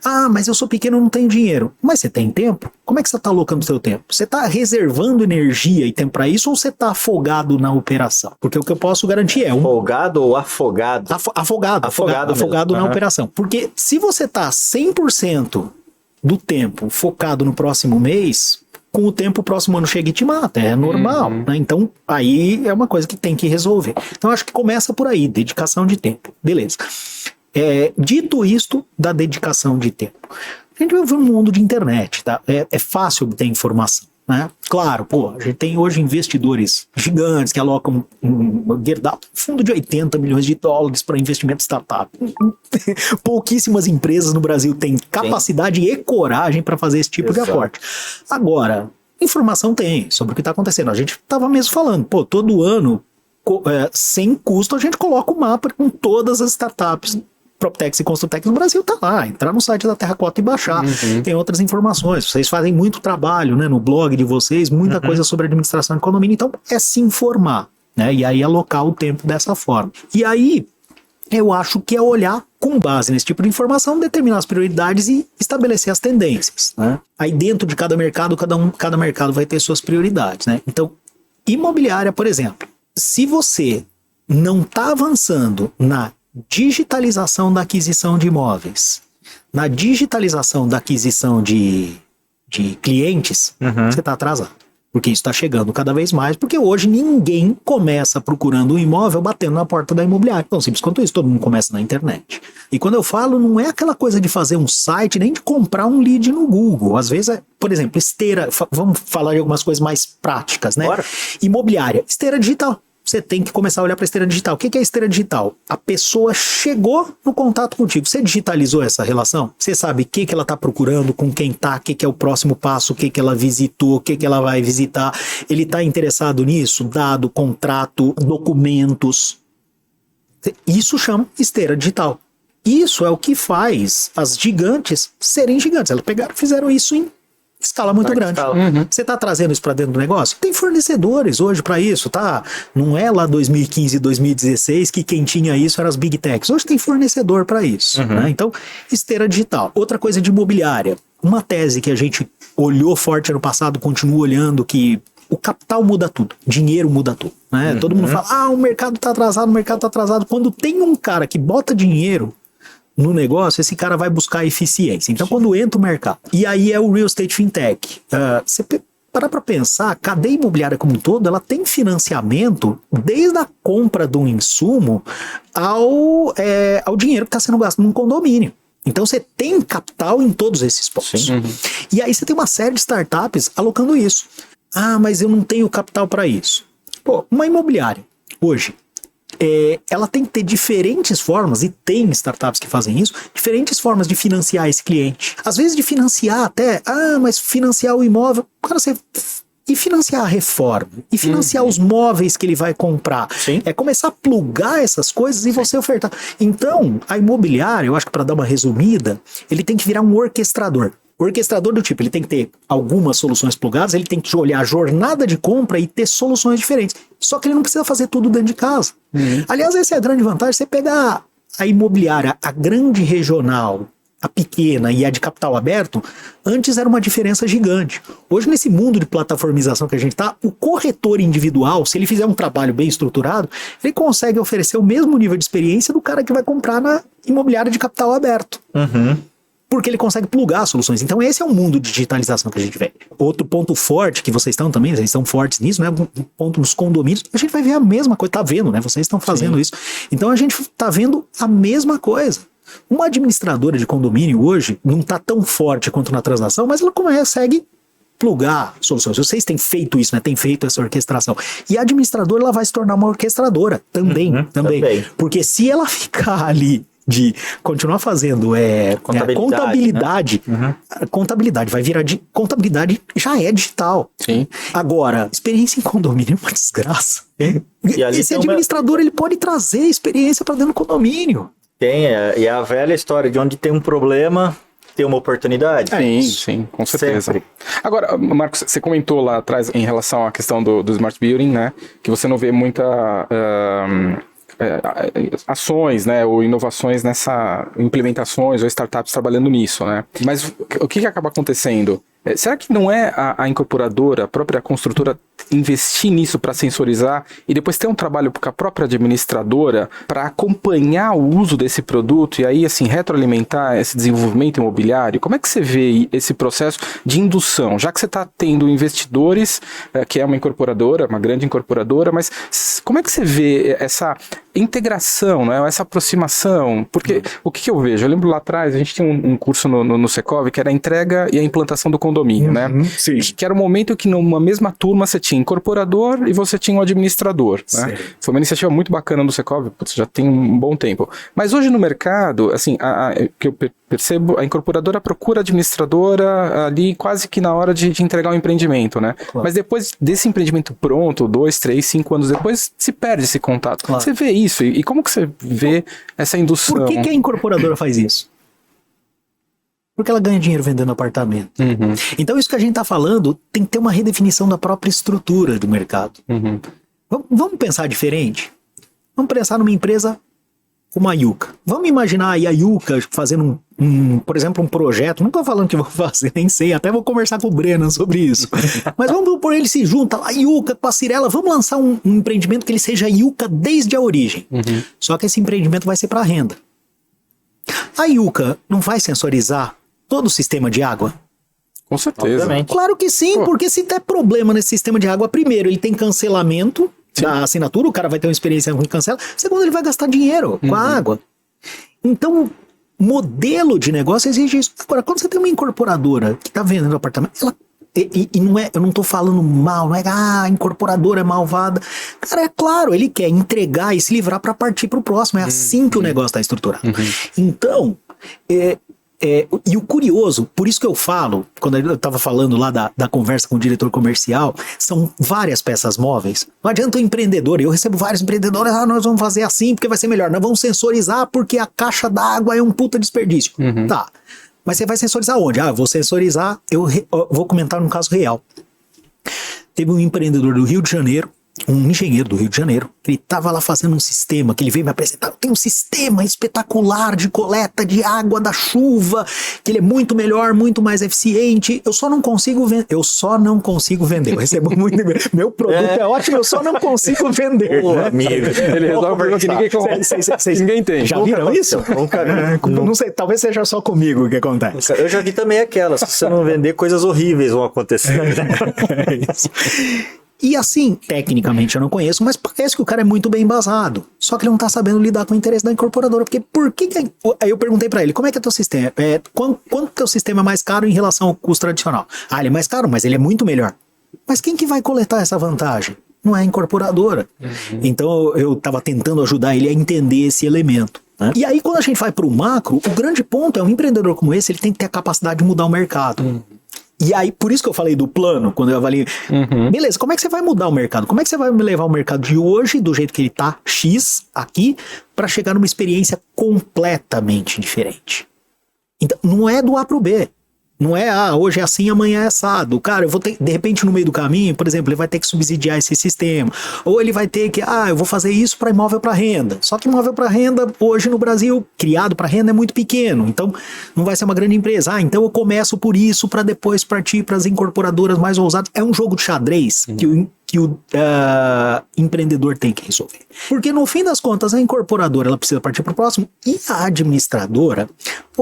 Ah, mas eu sou pequeno, não tenho dinheiro. Mas você tem tempo? Como é que você está alocando o seu tempo? Você está reservando energia e tempo para isso ou você está afogado na operação? Porque o que eu posso garantir é Afogado ou afogado? Afogado na operação. Porque se você está 100% do tempo focado no próximo mês, com o tempo o próximo ano chega e te mata, é normal, né? Então aí é uma coisa que tem que resolver. Então acho que começa por aí, dedicação de tempo, beleza. Dito isto da dedicação de tempo, a gente vive um mundo de internet, tá? É fácil obter informação, né? Claro, a gente tem hoje investidores gigantes que alocam um fundo de 80 milhões de dólares para investimento em startup. Pouquíssimas empresas no Brasil têm capacidade e coragem para fazer esse tipo de aporte. Agora, informação tem sobre o que está acontecendo. A gente estava mesmo falando, todo ano, sem custo, a gente coloca o mapa com todas as startups PropTechs e Construtechs no Brasil, tá lá. Entrar no site da Terracota e baixar. Tem outras informações. Vocês fazem muito trabalho, né, no blog de vocês, muita coisa sobre administração e economia. Então, é se informar, né? E aí alocar o tempo dessa forma. E aí, eu acho que é olhar com base nesse tipo de informação, determinar as prioridades e estabelecer as tendências, né? Aí dentro de cada mercado, cada mercado vai ter suas prioridades, né? Então, imobiliária, por exemplo, se você não está avançando na digitalização da aquisição de imóveis, na digitalização da aquisição de clientes, você está atrasado. Porque isso está chegando cada vez mais, porque hoje ninguém começa procurando um imóvel batendo na porta da imobiliária. Tão simples quanto isso, todo mundo começa na internet. E quando eu falo, não é aquela coisa de fazer um site, nem de comprar um lead no Google. Às vezes, por exemplo, esteira, vamos falar de algumas coisas mais práticas, né? Bora. Imobiliária, esteira digital. Você tem que começar a olhar para a esteira digital. O que é esteira digital? A pessoa chegou no contato contigo. Você digitalizou essa relação? Você sabe o que ela está procurando, com quem está, o que é o próximo passo, o que ela visitou, o que ela vai visitar. Ele está interessado nisso? Dado, contrato, documentos. Isso chama esteira digital. Isso é o que faz as gigantes serem gigantes. Elas fizeram isso em escala muito grande. Você está trazendo isso para dentro do negócio? Tem fornecedores hoje para isso, tá? Não é lá 2015, 2016 que quem tinha isso eram as Big Techs. Hoje tem fornecedor para isso. Né? Então, esteira digital. Outra coisa de imobiliária. Uma tese que a gente olhou forte ano passado, continua olhando, que o capital muda tudo. Dinheiro muda tudo. Né? Todo mundo fala, o mercado está atrasado, Quando tem um cara que bota dinheiro no negócio, esse cara vai buscar eficiência. Então, quando entra o mercado, e aí é o Real Estate Fintech, você parar para pensar, a cadeia imobiliária como um todo, ela tem financiamento desde a compra de um insumo ao dinheiro que está sendo gasto num condomínio. Então, você tem capital em todos esses pontos. E aí você tem uma série de startups alocando isso. Mas eu não tenho capital para isso. Uma imobiliária, hoje, ela tem que ter diferentes formas, e tem startups que fazem isso, diferentes formas de financiar esse cliente. Às vezes de financiar até, mas financiar o imóvel, cara, você e financiar a reforma, e financiar os móveis que ele vai comprar. Sim. É começar a plugar essas coisas e você ofertar. Então, a imobiliária, eu acho que para dar uma resumida, ele tem que virar um orquestrador. O orquestrador do tipo, ele tem que ter algumas soluções plugadas, ele tem que olhar a jornada de compra e ter soluções diferentes. Só que ele não precisa fazer tudo dentro de casa. Aliás, essa é a grande vantagem, você pegar a imobiliária, a grande regional, a pequena e a de capital aberto, antes era uma diferença gigante. Hoje, nesse mundo de plataformização que a gente está, o corretor individual, se ele fizer um trabalho bem estruturado, ele consegue oferecer o mesmo nível de experiência do cara que vai comprar na imobiliária de capital aberto. Porque ele consegue plugar soluções. Então esse é um mundo de digitalização que a gente vê. Outro ponto forte que vocês estão também, vocês estão fortes nisso, né? Um ponto nos condomínios, a gente vai ver a mesma coisa, tá vendo, né? Vocês estão fazendo isso. Então a gente tá vendo a mesma coisa. Uma administradora de condomínio hoje não tá tão forte quanto na transação, mas ela consegue plugar soluções. Vocês têm feito isso, né? Tem feito essa orquestração. E a administradora, ela vai se tornar uma orquestradora também. Porque se ela ficar ali de continuar fazendo contabilidade, né? A contabilidade vai virar contabilidade já é digital. Sim. Agora, experiência em condomínio é uma desgraça. E ali esse administrador ele pode trazer experiência para dentro do condomínio. E a velha história de onde tem um problema, tem uma oportunidade. Sim, com certeza. Sempre. Agora, Marcos, você comentou lá atrás em relação à questão do Smart Building, né? Que você não vê muita ações, né, ou inovações implementações ou startups trabalhando nisso, né? Mas o que acaba acontecendo? Será que não é a incorporadora, a própria construtora, investir nisso para sensorizar e depois ter um trabalho com a própria administradora para acompanhar o uso desse produto e aí, assim, retroalimentar esse desenvolvimento imobiliário? Como é que você vê esse processo de indução? Já que você está tendo investidores, que é uma incorporadora, uma grande incorporadora, mas como é que você vê essa integração, né, essa aproximação? Porque o que eu vejo? Eu lembro lá atrás, a gente tinha um curso no Secov que era a entrega e a implantação do condomínio, né? Sim. Que era o momento que numa mesma turma você tinha incorporador e você tinha um administrador, né? Foi uma iniciativa muito bacana do Secov, já tem um bom tempo. Mas hoje no mercado, assim, que eu percebo, a incorporadora procura a administradora ali quase que na hora de entregar o empreendimento, né? Claro. Mas depois desse empreendimento pronto, 2, 3, 5 anos depois, se perde esse contato. Claro. Você vê isso e como que você vê essa indução? Por que a incorporadora faz isso? Porque ela ganha dinheiro vendendo apartamento. Então isso que a gente está falando tem que ter uma redefinição da própria estrutura do mercado. Vamos pensar diferente? Vamos pensar numa empresa como a Yuka. Vamos imaginar aí a Yuka fazendo por exemplo, um projeto. Não estou falando que vou fazer, nem sei. Até vou conversar com o Brennan sobre isso. Mas vamos por ele se junta a Yuka com a Cirela. Vamos lançar um empreendimento que ele seja Yuka desde a origem. Só que esse empreendimento vai ser para renda. A Yuka não vai sensorizar todo o sistema de água? Com certeza. Obviamente. Claro que sim, porque se der problema nesse sistema de água, primeiro, ele tem cancelamento da assinatura, o cara vai ter uma experiência ruim e cancela. Segundo, ele vai gastar dinheiro com a água. Então, modelo de negócio exige isso. Agora, quando você tem uma incorporadora que está vendendo apartamento, ela não é, eu não tô falando mal, não é a incorporadora é malvada. Cara, é claro, ele quer entregar e se livrar para partir para o próximo. É assim que o negócio está estruturado. Então, e o curioso, por isso que eu falo, quando eu estava falando lá da conversa com o diretor comercial, são várias peças móveis. Não adianta o empreendedor, eu recebo vários empreendedores, nós vamos fazer assim porque vai ser melhor, nós vamos sensorizar porque a caixa d'água é um puta desperdício. Tá, mas você vai sensorizar onde? Eu vou sensorizar, eu vou comentar num caso real. Teve um empreendedor do Rio de Janeiro, um engenheiro do Rio de Janeiro, que ele estava lá fazendo um sistema, que ele veio me apresentar, tem um sistema espetacular de coleta de água da chuva, que ele é muito melhor, muito mais eficiente, eu só não consigo vender, eu recebo muito, meu produto é ótimo, eu só não consigo vender. Pô, amigo, ele resolve o problema que ninguém tem. Já viram isso? Não sei, talvez seja só comigo que acontece. Eu já vi também aquelas, se você não vender, coisas horríveis vão acontecer. É isso. E assim, tecnicamente eu não conheço, mas parece que o cara é muito bem embasado. Só que ele não tá sabendo lidar com o interesse da incorporadora. Porque aí eu perguntei pra ele, como é que é teu sistema? Quanto teu sistema é mais caro em relação ao custo tradicional? Ele é mais caro, mas ele é muito melhor. Mas quem que vai coletar essa vantagem? Não é a incorporadora. Então eu tava tentando ajudar ele a entender esse elemento. Né? E aí quando a gente vai pro macro, o grande ponto é um empreendedor como esse, ele tem que ter a capacidade de mudar o mercado. E aí, por isso que eu falei do plano, quando eu avalio. Beleza, como é que você vai mudar o mercado? Como é que você vai levar o mercado de hoje, do jeito que ele tá, X, aqui, para chegar numa experiência completamente diferente? Então, não é do A pro B. Não é, hoje é assim, amanhã é assado. Cara, eu vou ter, de repente, no meio do caminho, por exemplo, ele vai ter que subsidiar esse sistema. Ou ele vai ter que, eu vou fazer isso para imóvel para renda. Só que imóvel para renda, hoje no Brasil, criado para renda é muito pequeno. Então, não vai ser uma grande empresa. Então eu começo por isso para depois partir para as incorporadoras mais ousadas. É um jogo de xadrez que o empreendedor tem que resolver. Porque no fim das contas, a incorporadora ela precisa partir para o próximo e a administradora,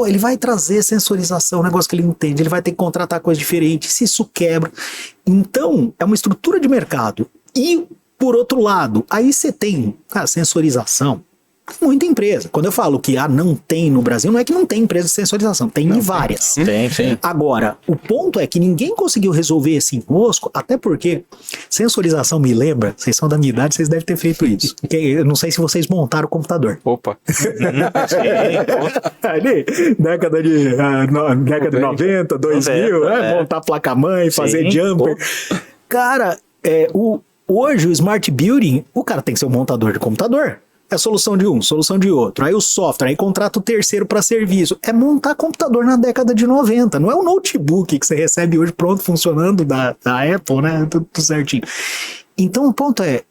ele vai trazer sensorização, um negócio que ele entende, ele vai ter que contratar coisa diferente, se isso quebra. Então, é uma estrutura de mercado. E, por outro lado, aí você tem sensorização. Muita empresa. Quando eu falo que não tem no Brasil, não é que não tem empresa de sensorização, tem várias. Tem. Agora, o ponto é que ninguém conseguiu resolver esse enrosco, até porque sensorização me lembra, vocês são da minha idade, vocês devem ter feito isso. Eu não sei se vocês montaram o computador. Opa! Ali, década de 90, 2000, montar placa-mãe, fazer jumper. Cara, hoje o Smart Building, o cara tem que ser um montador de computador. É solução de um, solução de outro. Aí o software, aí contrata o terceiro para serviço. É montar computador na década de 90. Não é o notebook que você recebe hoje pronto, funcionando da Apple, né? Tudo certinho. Então o ponto é,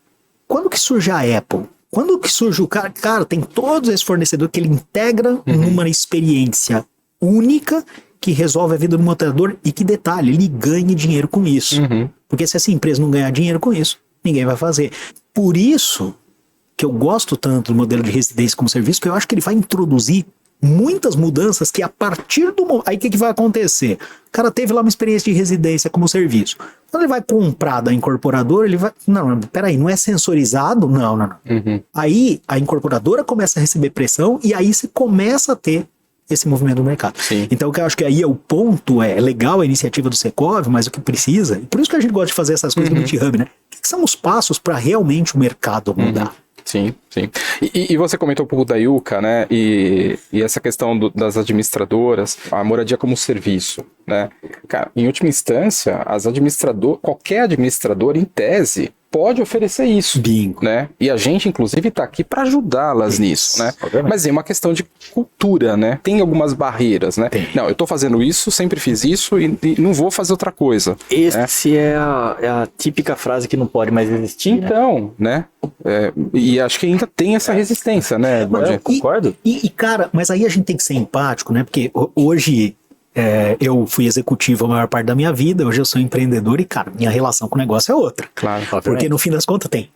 quando que surge a Apple? Quando que surge o cara? Cara, tem todos esses fornecedores que ele integra numa experiência única que resolve a vida do montador e que, detalhe, ele ganha dinheiro com isso. Porque se essa empresa não ganhar dinheiro com isso, ninguém vai fazer. Por isso que eu gosto tanto do modelo de residência como serviço, que eu acho que ele vai introduzir muitas mudanças que a partir do... Aí o que vai acontecer? O cara teve lá uma experiência de residência como serviço. Quando ele vai comprar da incorporadora, ele vai... Não, peraí, não é sensorizado? Não. Aí a incorporadora começa a receber pressão e aí você começa a ter esse movimento do mercado. Sim. Então, o que eu acho que aí é o ponto, é legal a iniciativa do Secov, mas o que precisa, e por isso que a gente gosta de fazer essas coisas do GitHub, né? O que são os passos para realmente o mercado mudar? Sim. E você comentou um pouco da Yuka, né? E essa questão das administradoras, a moradia como serviço, né? Cara, em última instância, qualquer administrador, em tese, pode oferecer isso, Bingo. Né? E a gente, inclusive, está aqui para ajudá-las nisso, né? Obviamente. Mas é uma questão de cultura, né? Tem algumas barreiras, né? Tem. Não, eu estou fazendo isso, sempre fiz isso e não vou fazer outra coisa. Esse é a típica frase que não pode mais existir. Então, né? E acho que ainda tem essa resistência, né? Eu concordo. E, cara, mas aí a gente tem que ser empático, né? Porque hoje eu fui executivo a maior parte da minha vida, hoje eu sou empreendedor e, cara, minha relação com o negócio é outra. Claro. Porque no fim das contas tem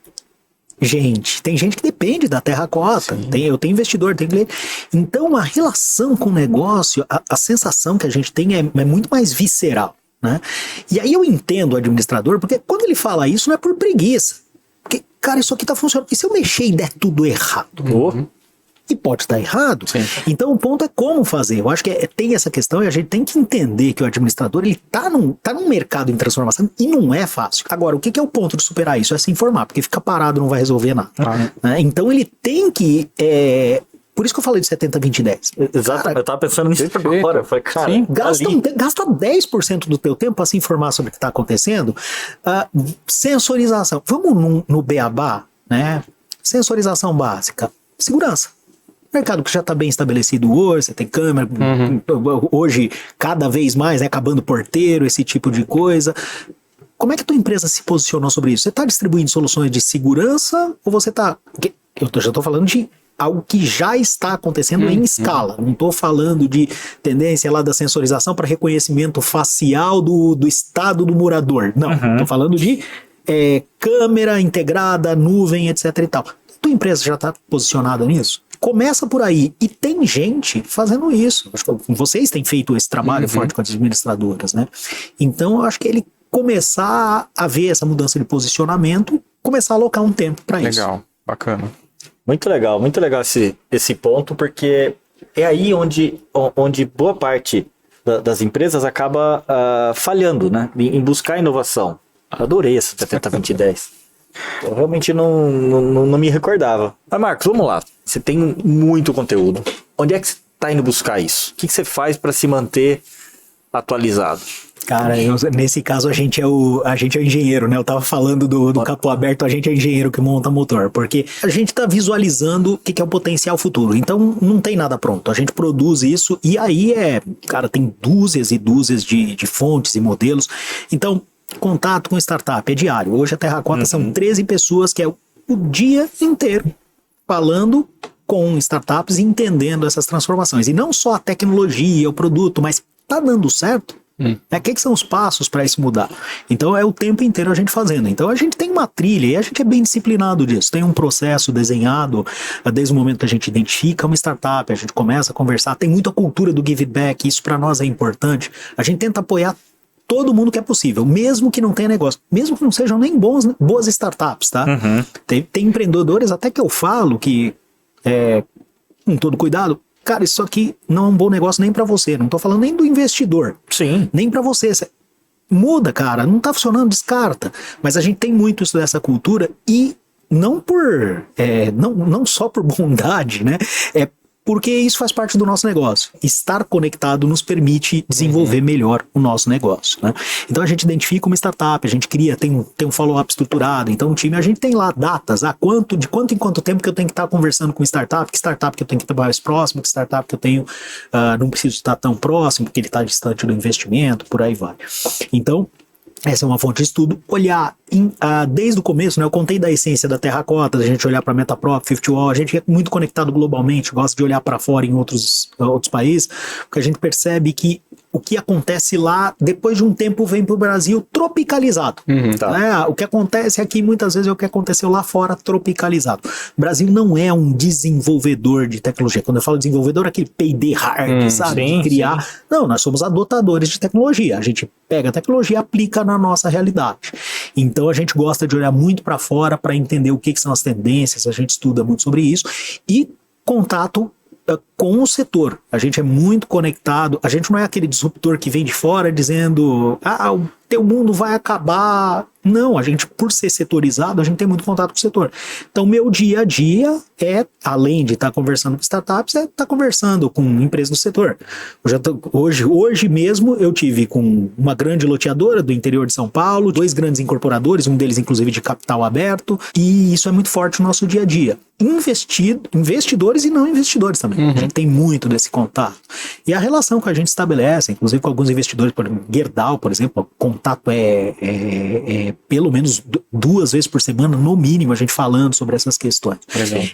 gente que depende da terracota, eu tenho investidor, tem cliente. Então a relação com o negócio, a sensação que a gente tem é muito mais visceral, né? E aí eu entendo o administrador, porque quando ele fala isso não é por preguiça. Porque, cara, isso aqui tá funcionando. E se eu mexer e der tudo errado? E pode estar errado. Sim. Então o ponto é como fazer. Eu acho que tem essa questão e a gente tem que entender que o administrador ele tá num mercado em transformação e não é fácil. Agora, o que é o ponto de superar isso? É se informar, porque ficar parado não vai resolver nada. Né? Então ele tem que... Por isso que eu falei de 70-20-10. Exato, eu tava pensando nisso agora. Eu falei, cara, gasta 10% do teu tempo para se informar sobre o que está acontecendo. Sensorização. Vamos no beabá, né? Sensorização básica. Segurança. Mercado que já está bem estabelecido hoje, você tem câmera, hoje cada vez mais, né, acabando porteiro, esse tipo de coisa. Como é que a tua empresa se posicionou sobre isso? Você está distribuindo soluções de segurança ou você está... Eu já estou falando de algo que já está acontecendo em escala. Não estou falando de tendência lá da sensorização para reconhecimento facial do estado do morador. Não, estou falando de câmera integrada, nuvem, etc e tal. Tua empresa já está posicionada nisso? Começa por aí. E tem gente fazendo isso. Acho que vocês têm feito esse trabalho forte com as administradoras, né? Então, eu acho que ele começar a ver essa mudança de posicionamento, começar a alocar um tempo para isso. Legal, bacana. Muito legal esse ponto, porque é aí onde boa parte das empresas acaba falhando, né? Em buscar inovação. Adorei essa 70-20-10. Eu realmente não me recordava. Mas, Marcos, vamos lá. Você tem muito conteúdo. Onde é que você está indo buscar isso? O que você faz para se manter atualizado? Cara, nesse caso a gente é o engenheiro, né? Eu tava falando do capô aberto, a gente é engenheiro que monta motor, porque a gente tá visualizando o que é o potencial futuro. Então não tem nada pronto, a gente produz isso e aí cara, tem dúzias e dúzias de fontes e modelos. Então, contato com startup é diário. Hoje a Terracota são 13 pessoas que é o dia inteiro falando com startups e entendendo essas transformações. E não só a tecnologia, o produto, mas tá dando certo? O que são os passos para isso mudar? Então é o tempo inteiro a gente fazendo. Então a gente tem uma trilha e a gente é bem disciplinado disso. Tem um processo desenhado desde o momento que a gente identifica uma startup, a gente começa a conversar. Tem muita cultura do give back, isso para nós é importante. A gente tenta apoiar todo mundo que é possível, mesmo que não tenha negócio, mesmo que não sejam nem boas startups, tá? Tem empreendedores até que eu falo que, com todo cuidado, cara, isso aqui não é um bom negócio nem pra você, não tô falando nem do investidor, Sim. nem pra você. Muda, cara, não tá funcionando, descarta. Mas a gente tem muito isso dessa cultura e não não só por bondade, né? Porque isso faz parte do nosso negócio. Estar conectado nos permite desenvolver melhor o nosso negócio, né? Então a gente identifica uma startup, a gente cria, tem um follow-up estruturado. Então o time, a gente tem lá datas, de quanto em quanto tempo que eu tenho que estar conversando com startup, que startup que eu tenho que estar mais próximo, que startup que eu tenho, não preciso estar tão próximo, porque ele está distante do investimento, por aí vai. Então, essa é uma fonte de estudo. Olhar desde o começo, né? Eu contei da essência da Terracota, da gente olhar para a Metaprop, 50wall, a gente é muito conectado globalmente, gosta de olhar para fora em outros países, porque a gente percebe que o que acontece lá, depois de um tempo, vem para o Brasil tropicalizado. Tá. O que acontece aqui, muitas vezes, é o que aconteceu lá fora, tropicalizado. O Brasil não é um desenvolvedor de tecnologia. Quando eu falo desenvolvedor, é aquele P&D hard, sabe? Sim, de criar. Sim. Não, nós somos adotadores de tecnologia. A gente pega a tecnologia e aplica na nossa realidade. Então, a gente gosta de olhar muito para fora para entender o que são as tendências, a gente estuda muito sobre isso. E contato com o setor. A gente é muito conectado, a gente não é aquele disruptor que vem de fora dizendo o teu mundo vai acabar. Não, a gente, por ser setorizado, a gente tem muito contato com o setor. Então, meu dia a dia além de estar conversando com startups, estar conversando com empresas do setor. Hoje mesmo eu tive com uma grande loteadora do interior de São Paulo, 2 grandes incorporadores, um deles inclusive de capital aberto, e isso é muito forte no nosso dia a dia. Investidores e não investidores também. A gente tem muito desse contato. E a relação que a gente estabelece, inclusive com alguns investidores, por exemplo, Gerdau, por exemplo, o contato é pelo menos 2 vezes por semana, no mínimo, a gente falando sobre essas questões.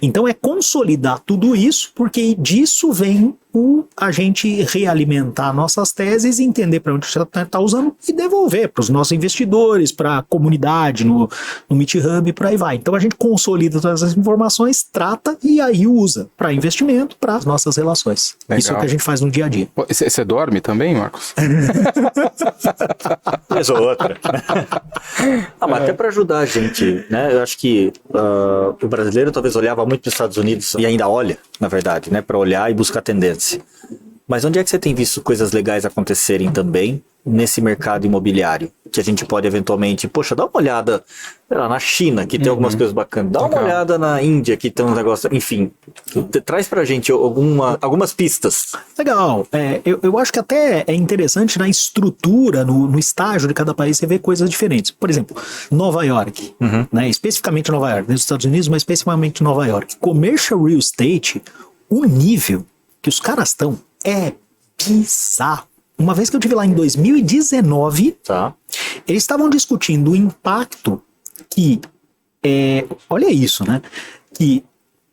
Então é consolidar tudo isso, porque disso vem a gente realimentar nossas teses e entender para onde você está usando e devolver para os nossos investidores, para a comunidade, no Meet Hub e por aí vai. Então a gente consolida todas as informações, trata e aí usa para investimento, para as nossas relações. Legal. Isso é o que a gente faz no dia a dia. Você dorme também, Marcos? Vez ou outra. Mas até para ajudar a gente, né? Eu acho que o brasileiro talvez olhava muito para os Estados Unidos e ainda olha, na verdade, né? Para olhar e buscar tendência. Mas onde é que você tem visto coisas legais acontecerem também nesse mercado imobiliário? Que a gente pode eventualmente, dá uma olhada na China, que tem algumas coisas bacanas. Dá uma olhada na Índia, que tem uns negócios... Enfim, traz pra gente algumas pistas. Legal. Eu acho que até é interessante na estrutura, no estágio de cada país, você vê coisas diferentes. Por exemplo, Nova York, né? Especificamente Nova York, nos Estados Unidos, mas especificamente Nova York. Commercial Real Estate, o nível que os caras estão é bizarro. Uma vez que eu estive lá em 2019, eles estavam discutindo o impacto que, olha isso, né? Que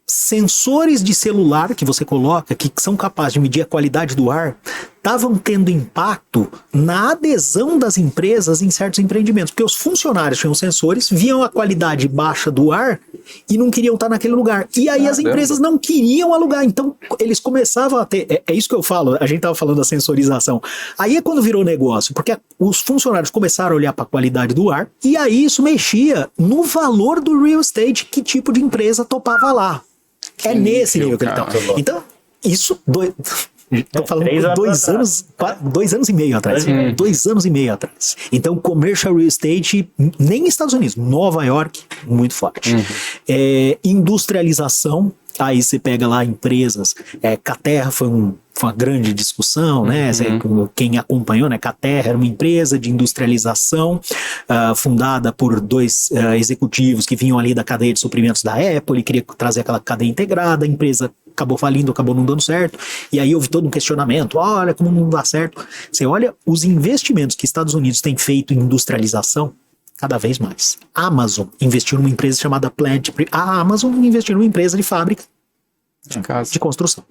sensores de celular que você coloca, que são capazes de medir a qualidade do ar, estavam tendo impacto na adesão das empresas em certos empreendimentos, porque os funcionários tinham sensores, viam a qualidade baixa do ar e não queriam estar naquele lugar. E aí as empresas não queriam alugar, então eles começavam a ter, é isso que eu falo, a gente estava falando da sensorização. Aí é quando virou negócio, porque os funcionários começaram a olhar para a qualidade do ar, e aí isso mexia no valor do real estate, que tipo de empresa topava lá. É nesse nível que ele está. Então, isso... Estou falando 2 anos, 2 anos e meio atrás. 2 anos e meio atrás. Então, commercial real estate, nem Estados Unidos, Nova York, muito forte. Industrialização, aí você pega lá empresas, Caterra foi foi uma grande discussão, né? Quem acompanhou, né? Caterra era uma empresa de industrialização fundada por dois executivos que vinham ali da cadeia de suprimentos da Apple e queria trazer aquela cadeia integrada. A empresa acabou falindo, acabou não dando certo. E aí houve todo um questionamento. Olha como não dá certo. Você olha os investimentos que Estados Unidos têm feito em industrialização, cada vez mais. A Amazon investiu numa empresa chamada A Amazon investiu numa empresa de fábrica de construção.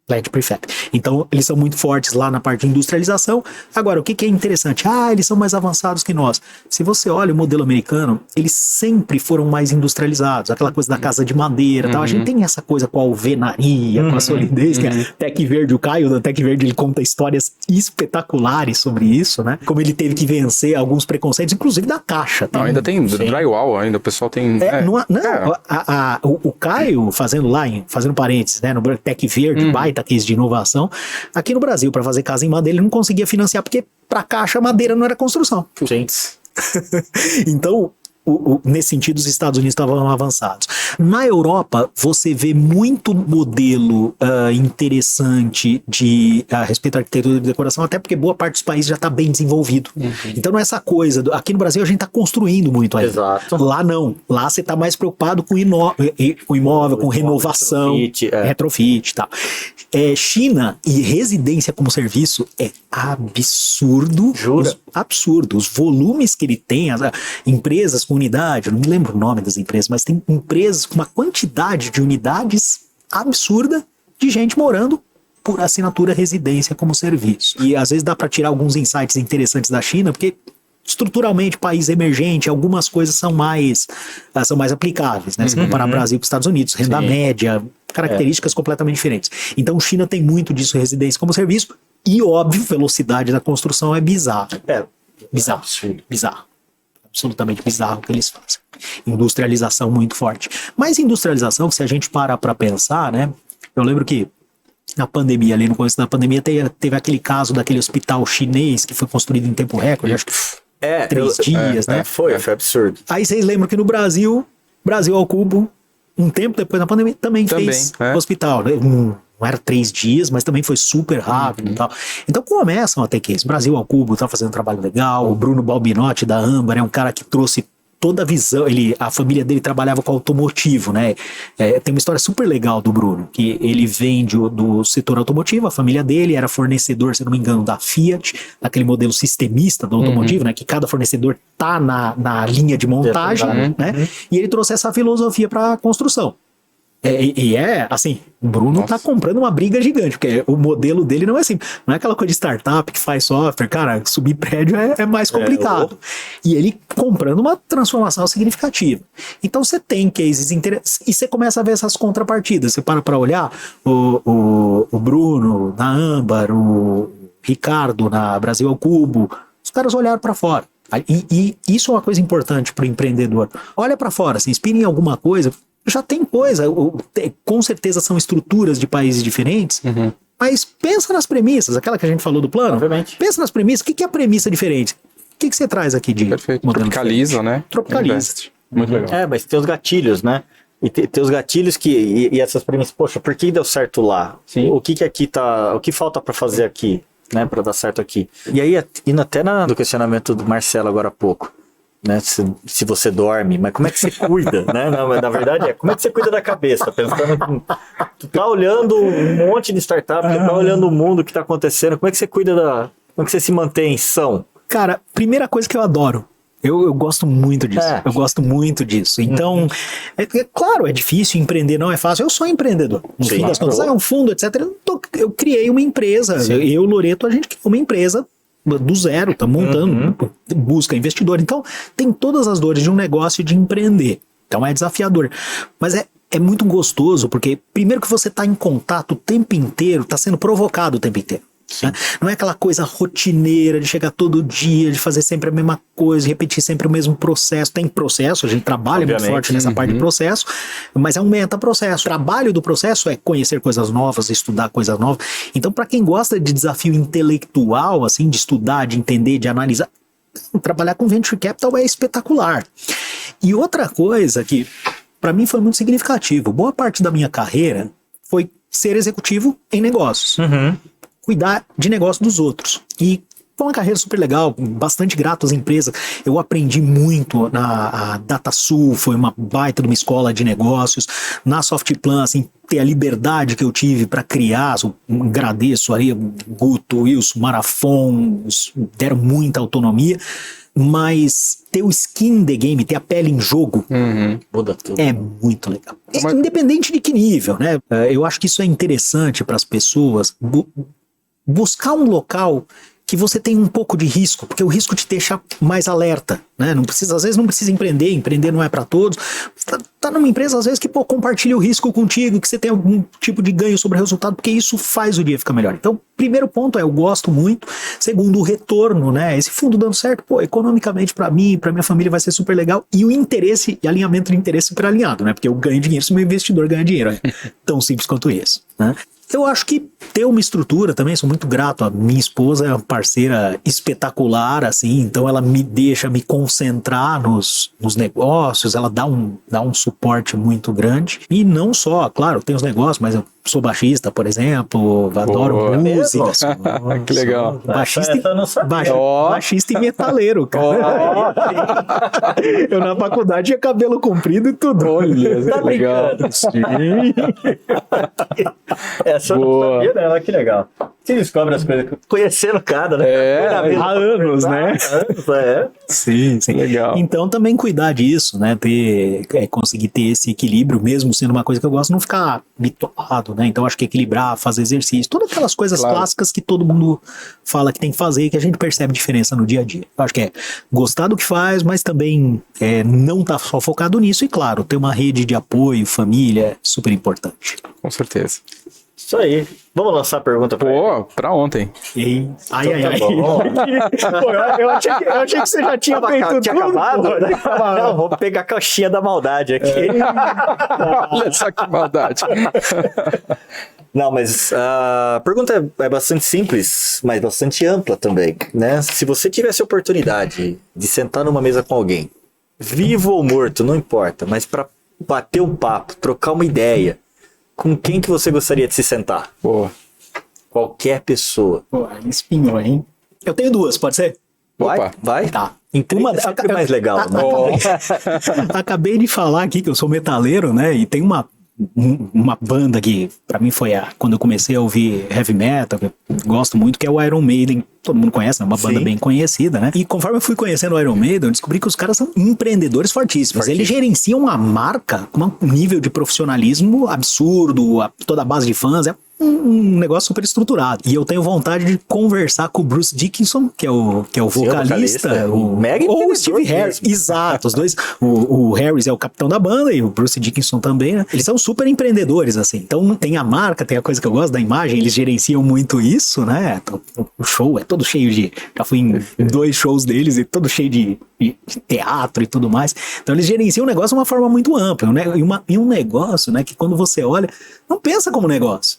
Plant Prefect. Então, eles são muito fortes lá na parte de industrialização. Agora, o que é interessante? Eles são mais avançados que nós. Se você olha o modelo americano, eles sempre foram mais industrializados. Aquela coisa da casa de madeira, tal. A gente tem essa coisa com a alvenaria, com a solidez, que é Tec Verde. O Caio da Tec Verde, ele conta histórias espetaculares sobre isso, né? Como ele teve que vencer alguns preconceitos, inclusive da Caixa. Ainda tem drywall, ainda o pessoal tem... O Caio, fazendo parênteses, né? No Tec Verde, baita case de inovação. Aqui no Brasil, para fazer casa em madeira, ele não conseguia financiar, porque para Caixa, madeira não era construção. Gente. Então, nesse sentido, os Estados Unidos estavam avançados. Na Europa, você vê muito modelo interessante a respeito da arquitetura e decoração, até porque boa parte dos países já está bem desenvolvido. Então não é essa coisa, aqui no Brasil a gente está construindo muito ainda. Exato. Lá não. Lá você está mais preocupado com imóvel, com renovação, retrofit e tal. China e residência como serviço é absurdo. Jura? Absurdo. Os volumes que ele tem, as empresas com unidade, eu não me lembro o nome das empresas, mas tem empresas com uma quantidade de unidades absurda de gente morando por assinatura residência como serviço. E às vezes dá para tirar alguns insights interessantes da China, porque estruturalmente, país emergente, algumas coisas são mais aplicáveis, né? Se comparar Brasil com Estados Unidos, renda média, características completamente diferentes. Então, China tem muito disso, residência como serviço, e óbvio, velocidade da construção é bizarra. Bizarro. Bizarro. Absolutamente bizarro o que eles fazem. Industrialização muito forte. Mas industrialização, se a gente parar para pensar, né? Eu lembro que na pandemia, ali no começo da pandemia, teve aquele caso daquele hospital chinês que foi construído em tempo recorde, acho que 3 dias, né? Foi absurdo. Aí vocês lembram que no Brasil ao Cubo, um tempo depois da pandemia, também fez hospital. Não era 3 dias, mas também foi super rápido e tal. Então começam a ter que Brasil ao Cubo tá fazendo um trabalho legal. O Bruno Balbinotti da Âmbar é um cara que trouxe toda a visão. A família dele trabalhava com automotivo, né? Tem uma história super legal do Bruno, que ele vem do setor automotivo, a família dele era fornecedor, se não me engano, da Fiat, daquele modelo sistemista do automotivo, né? Que cada fornecedor tá na linha de montagem, né? E ele trouxe essa filosofia para a construção. Assim, o Bruno tá comprando uma briga gigante, porque o modelo dele não é assim, não é aquela coisa de startup que faz software, cara, subir prédio é mais complicado. E ele comprando uma transformação significativa. Então você tem cases interessantes, e você começa a ver essas contrapartidas, você para olhar o Bruno na Âmbar, o Ricardo na Brasil ao Cubo, os caras olharam para fora. E isso é uma coisa importante para o empreendedor. Olha para fora, se inspira em alguma coisa. Já tem coisa, com certeza são estruturas de países diferentes, mas pensa nas premissas, aquela que a gente falou do plano. Obviamente. Pensa nas premissas, o que é a premissa diferente? O que você traz aqui de Perfeito. modelo Tropicaliza, diferente? né? Tropicaliza. Muito legal. Mas tem os gatilhos, né? E tem os gatilhos e essas premissas, poxa, por que deu certo lá? Sim. O que aqui tá, o que falta para fazer aqui, né, para dar certo aqui? E aí, indo até no questionamento do Marcelo agora há pouco, né, se você dorme, mas como é que você cuida, né? Na verdade como é que você cuida da cabeça, pensando tu tá olhando um monte de startup, tu tá olhando o mundo que tá acontecendo, como é que você cuida como é que você se mantém são? Cara, primeira coisa que eu adoro, eu gosto muito disso, eu gosto muito disso, então, claro, é difícil empreender, não é fácil, eu sou empreendedor, no fim das contas, um fundo, etc, eu criei uma empresa, eu, Loreto, a gente criou uma empresa do zero, tá montando, busca investidor. Então, tem todas as dores de um negócio de empreender. Então, é desafiador. Mas é muito gostoso, porque primeiro que você tá em contato o tempo inteiro, tá sendo provocado o tempo inteiro. Né? Não é aquela coisa rotineira de chegar todo dia, de fazer sempre a mesma coisa, repetir sempre o mesmo processo. Tem processo, a gente trabalha muito forte nessa parte de processo, mas é um meta-processo. O trabalho do processo é conhecer coisas novas, estudar coisas novas. Então, para quem gosta de desafio intelectual, assim, de estudar, de entender, de analisar, trabalhar com Venture Capital é espetacular. E outra coisa que, para mim, foi muito significativo, boa parte da minha carreira foi ser executivo em negócios. Cuidar de negócio dos outros. E foi uma carreira super legal, bastante grato às empresas. Eu aprendi muito na DataSul, foi uma baita de uma escola de negócios. Na Softplan, assim, ter a liberdade que eu tive para criar, agradeço aí, Guto, Wilson, Marafon, deram muita autonomia. Mas ter o skin in the game, ter a pele em jogo, Muda tudo. é muito legal. Independente de que nível, né? Eu acho que isso é interessante para as pessoas. Buscar um local que você tem um pouco de risco, porque o risco te deixa mais alerta, né? Não precisa, às vezes não precisa empreender não é para todos. Tá numa empresa, às vezes, que compartilha o risco contigo, que você tem algum tipo de ganho sobre o resultado, porque isso faz o dia ficar melhor. Então, primeiro ponto eu gosto muito. Segundo, o retorno, né? Esse fundo dando certo, economicamente para mim, para minha família vai ser super legal. E o interesse e alinhamento de interesse super alinhado, né? Porque eu ganho dinheiro se o meu investidor ganha dinheiro. É tão simples quanto isso, né? Eu acho que ter uma estrutura também, sou muito grato. A minha esposa é uma parceira espetacular, assim, então ela me deixa me concentrar nos negócios, ela dá um suporte muito grande. E não só, claro, tem os negócios, mas eu sou baixista, por exemplo, adoro música. Que legal. Baixista e metaleiro, cara. Eu na faculdade tinha cabelo comprido e tudo. Olha, tá legal. Essa eu não sabia, né? Olha que legal. Você descobre as coisas conhecendo cada, né? Há anos, né? Sim. Legal. Então também cuidar disso, né? Conseguir ter esse equilíbrio, mesmo sendo uma coisa que eu gosto, não ficar bitolado, né? Então acho que equilibrar, fazer exercício, todas aquelas coisas clássicas que todo mundo fala que tem que fazer e que a gente percebe diferença no dia a dia. Eu acho que é gostar do que faz, mas também não tá só focado nisso e, claro, ter uma rede de apoio, família, é super importante. Com certeza. Isso aí. Vamos lançar a pergunta pra ele. Pra ontem. Ai. Pô, eu achei que você já tinha feito tinha tudo. acabado? Não, vou pegar a caixinha da maldade aqui. Olha só que maldade. Não, mas a pergunta é bastante simples, mas bastante ampla também, né? Se você tivesse a oportunidade de sentar numa mesa com alguém, vivo ou morto, não importa, mas para bater um papo, trocar uma ideia, com quem que você gostaria de se sentar? Boa. Qualquer pessoa. Pô, espinhou, hein? Eu tenho duas, pode ser? Vai? Tá. Uma é sempre mais legal, né? Acabei de falar aqui que eu sou metaleiro, né? E tem uma banda que pra mim foi quando eu comecei a ouvir heavy metal, que eu gosto muito, que é o Iron Maiden. Todo mundo conhece, né? Uma banda bem conhecida, né? E conforme eu fui conhecendo o Iron Maiden, eu descobri que os caras são empreendedores fortíssimos. Eles gerenciam uma marca com um nível de profissionalismo absurdo, toda a base de fãs, é um negócio super estruturado. E eu tenho vontade de conversar com o Bruce Dickinson, que é o vocalista, ou o Steve Harris. Exato, os dois. O Harris é o capitão da banda e o Bruce Dickinson também, né? Eles são super empreendedores, assim. Então tem a marca, tem a coisa que eu gosto da imagem, eles gerenciam muito isso, né? O show é todo cheio de... Já fui em 2 shows deles e todo cheio de teatro e tudo mais. Então eles gerenciam o negócio de uma forma muito ampla, né? E um negócio, né, que quando você olha, não pensa como negócio.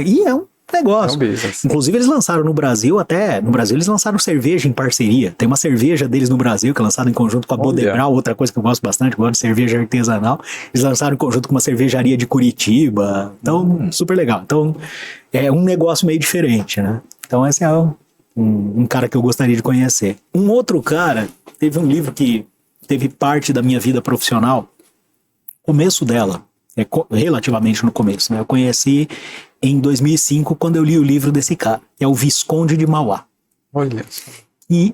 E é um negócio. Inclusive eles lançaram no Brasil eles lançaram cerveja em parceria. Tem uma cerveja deles no Brasil que é lançada em conjunto com a Bodebral, outra coisa que eu gosto bastante, gosto de cerveja artesanal. Eles lançaram em conjunto com uma cervejaria de Curitiba. Então, super legal. Então, é um negócio meio diferente, né? Então esse é um cara que eu gostaria de conhecer. Um outro cara, teve um livro que teve parte da minha vida profissional, começo dela, relativamente no começo, né? Eu conheci em 2005, quando eu li o livro desse cara, que é o Visconde de Mauá. Olha só. E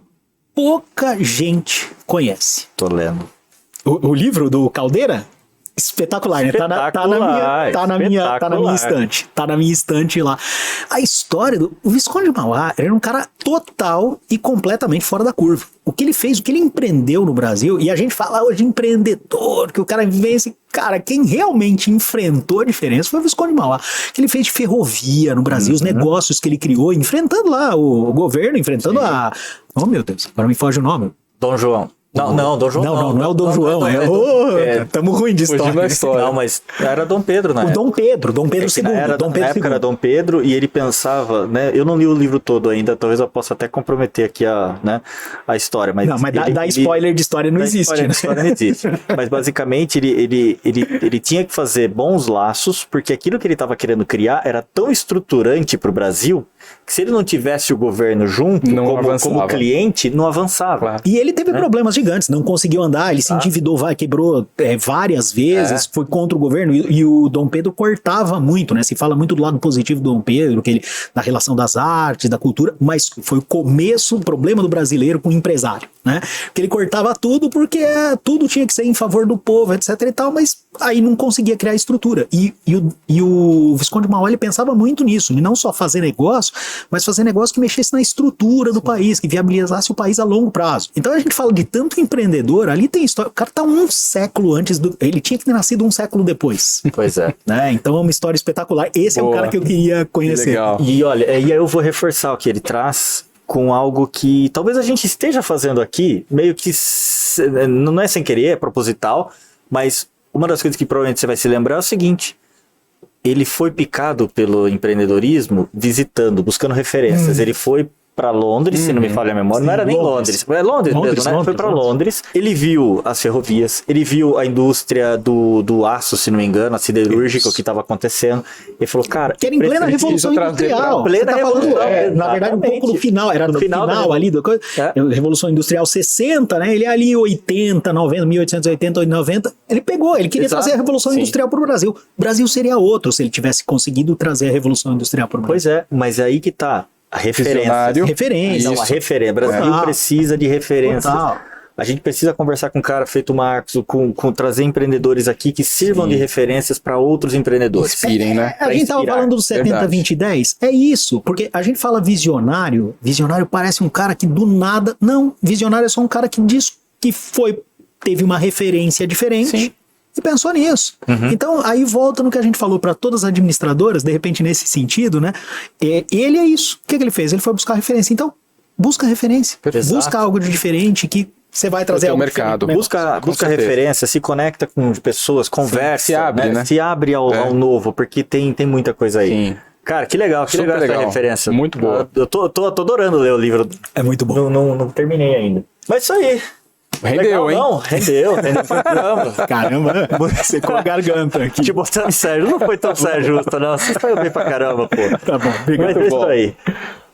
pouca gente conhece. Tô lendo. O livro do Caldeira? Espetacular, né? Tá na minha estante. Tá na minha estante lá. A história do Visconde de Mauá era um cara total e completamente fora da curva. O que ele fez, o que ele empreendeu no Brasil, e a gente fala hoje de empreendedor, que o cara vence. Cara, quem realmente enfrentou a diferença foi o Visconde de Mauá. Que ele fez de ferrovia no Brasil, os negócios que ele criou, enfrentando lá o governo, enfrentando Oh, meu Deus, agora me foge o nome. Dom João. Não, Dom João Não é o Dom João, tamo ruim de Fugindo da história. história. Não, mas era Dom Pedro, né? O Dom Pedro II. Na época era Dom Pedro e ele pensava, né? Eu não li o livro todo ainda, talvez eu possa até comprometer aqui a história. Mas dá spoiler de história não existe. Spoiler né? de história não existe. Mas basicamente ele tinha que fazer bons laços, porque aquilo que ele estava querendo criar era tão estruturante para o Brasil que se ele não tivesse o governo junto, como cliente, não avançava. Claro. E ele teve problemas gigantes, não conseguiu andar, ele se endividou, quebrou várias vezes, foi contra o governo, e o Dom Pedro cortava muito, né? Se fala muito do lado positivo do Dom Pedro, da relação das artes, da cultura, mas foi o problema do brasileiro com o empresário, né? Porque ele cortava tudo porque tudo tinha que ser em favor do povo, etc e tal, mas aí não conseguia criar estrutura. E o Visconde de Mauá, ele pensava muito nisso, e não só fazer negócio, mas fazer negócio que mexesse na estrutura do país, que viabilizasse o país a longo prazo. Então a gente fala de tanto empreendedor, ali tem história, o cara tá um século antes ele tinha que ter nascido um século depois. Pois é. Né? Então é uma história espetacular. Esse é o cara que eu queria conhecer. Que legal. E olha, aí eu vou reforçar o que ele traz com algo que talvez a gente esteja fazendo aqui, meio que não é sem querer, é proposital, mas uma das coisas que provavelmente você vai se lembrar é o seguinte: ele foi picado pelo empreendedorismo buscando referências. Ele foi para Londres, se não me falha a memória, não era nem Londres. É Londres mesmo, né? Foi para Londres. Ele viu as ferrovias, ele viu a indústria do aço, se não me engano, a siderúrgica, o que estava acontecendo. Ele falou, cara... Que era em plena Revolução Industrial. Plena Revolução. Na verdade, um pouco no final, era no final ali da coisa. Revolução Industrial 60, né? Ele ali 80, 90, 1880, 90, ele pegou, ele queria trazer a Revolução Industrial para o Brasil. O Brasil seria outro se ele tivesse conseguido trazer a Revolução Industrial para o Brasil. Pois é, mas é aí que tá. A referência. Referência. Não, a referência. O Brasil precisa de referências. A gente precisa conversar com um cara feito Marcos, com trazer empreendedores aqui que sirvam de referências para outros empreendedores. Inspirem, né? A gente estava falando do 70, 20, 10. É isso, porque a gente fala visionário. Visionário parece um cara que do nada... Não, visionário é só um cara que diz que teve uma referência diferente. Sim. E pensou nisso. Então, aí volta no que a gente falou para todas as administradoras, de repente nesse sentido, né? Ele é isso. O que ele fez? Ele foi buscar referência. Então, busca referência. Exato. Busca algo de diferente que você vai trazer ao mercado. Busca referência, se conecta com pessoas, conversa. Se abre, né? Se abre ao novo, porque tem muita coisa aí. Sim. Cara, que legal essa referência. Muito boa. Eu tô adorando ler o livro. É muito bom. Não terminei ainda. Mas isso aí. Rendeu, legal, hein? Não, rendeu pra caramba. Caramba, secou a garganta aqui. Te botando sério, não foi tão sério justo, não. Você saiu bem pra caramba, pô. Tá bom, obrigado. Mas é isso aí.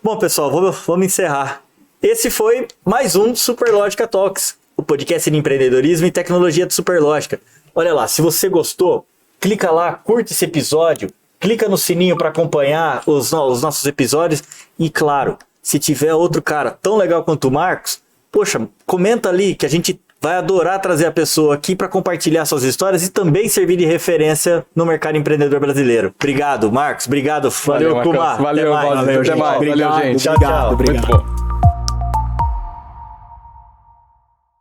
Bom, pessoal, vamos encerrar. Esse foi mais um Superlógica Talks, o podcast de empreendedorismo e tecnologia do Superlógica. Olha lá, se você gostou, clica lá, curte esse episódio, clica no sininho para acompanhar os nossos episódios e, claro, se tiver outro cara tão legal quanto o Marcos, poxa, comenta ali que a gente vai adorar trazer a pessoa aqui para compartilhar suas histórias e também servir de referência no mercado empreendedor brasileiro. Obrigado, Marcos. Obrigado. Valeu, Kumar. Valeu, até mais. valeu, gente. Obrigado, Tchau, obrigado. tchau. Obrigado. Muito bom.